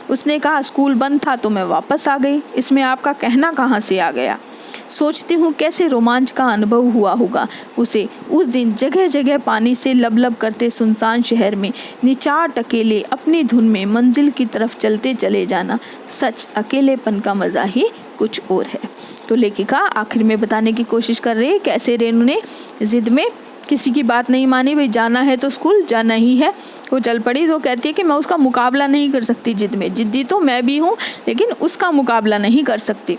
उसने कहा, स्कूल बंद था तो मैं वापस आ गई, इसमें आपका कहना कहाँ से आ गया? सोचती हूँ कैसे रोमांच का अनुभव हुआ होगा उसे उस दिन जगह जगह पानी से लबलब करते सुनसान शहर में निचाट अकेले अपनी धुन में मंजिल की तरफ चलते चले जाना। सच अकेलेपन का मज़ा ही कुछ और है। तो लेखिका आखिर में बताने की कोशिश कर रही है कैसे रेनू ने ज़िद में किसी की बात नहीं मानी, भाई जाना है तो स्कूल जाना ही है। वो चल पड़ी तो कहती है कि मैं उसका मुकाबला नहीं कर सकती जिद में, जिद्दी तो मैं भी हूँ लेकिन उसका मुकाबला नहीं कर सकती।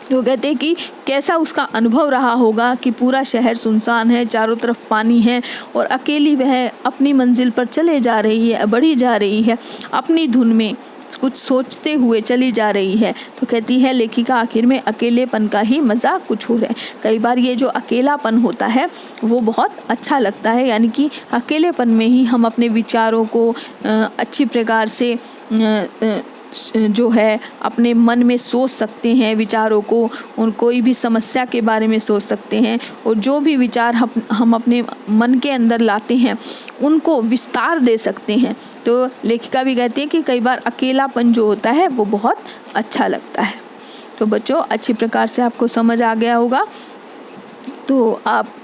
तो कहते हैं कि कैसा उसका अनुभव रहा होगा कि पूरा शहर सुनसान है, चारों तरफ पानी है और अकेली वह अपनी मंजिल पर चले जा रही है, बढ़ी जा रही है, अपनी धुन में कुछ सोचते हुए चली जा रही है। तो कहती है लेखिका आखिर में अकेलेपन का ही मज़ा कुछ और है। कई बार ये जो अकेलापन होता है वो बहुत अच्छा लगता है, यानी कि अकेलेपन में ही हम अपने विचारों को अच्छी प्रकार से जो है अपने मन में सोच सकते हैं, विचारों को, उन कोई भी समस्या के बारे में सोच सकते हैं और जो भी विचार हम अपने मन के अंदर लाते हैं उनको विस्तार दे सकते हैं। तो लेखिका भी कहती है कि कई बार अकेलापन जो होता है वो बहुत अच्छा लगता है। तो बच्चों अच्छी प्रकार से आपको समझ आ गया होगा। तो आप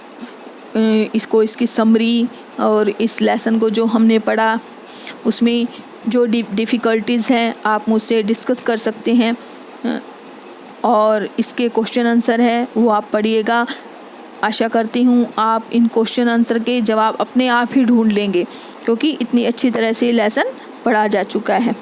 इसकी समरी और इस लेसन को जो हमने पढ़ा उसमें जो डिफ़िकल्टीज़ हैं आप मुझसे डिस्कस कर सकते हैं और इसके क्वेश्चन आंसर है वो आप पढ़िएगा। आशा करती हूँ आप इन क्वेश्चन आंसर के जवाब अपने आप ही ढूंढ लेंगे क्योंकि इतनी अच्छी तरह से लेसन पढ़ा जा चुका है।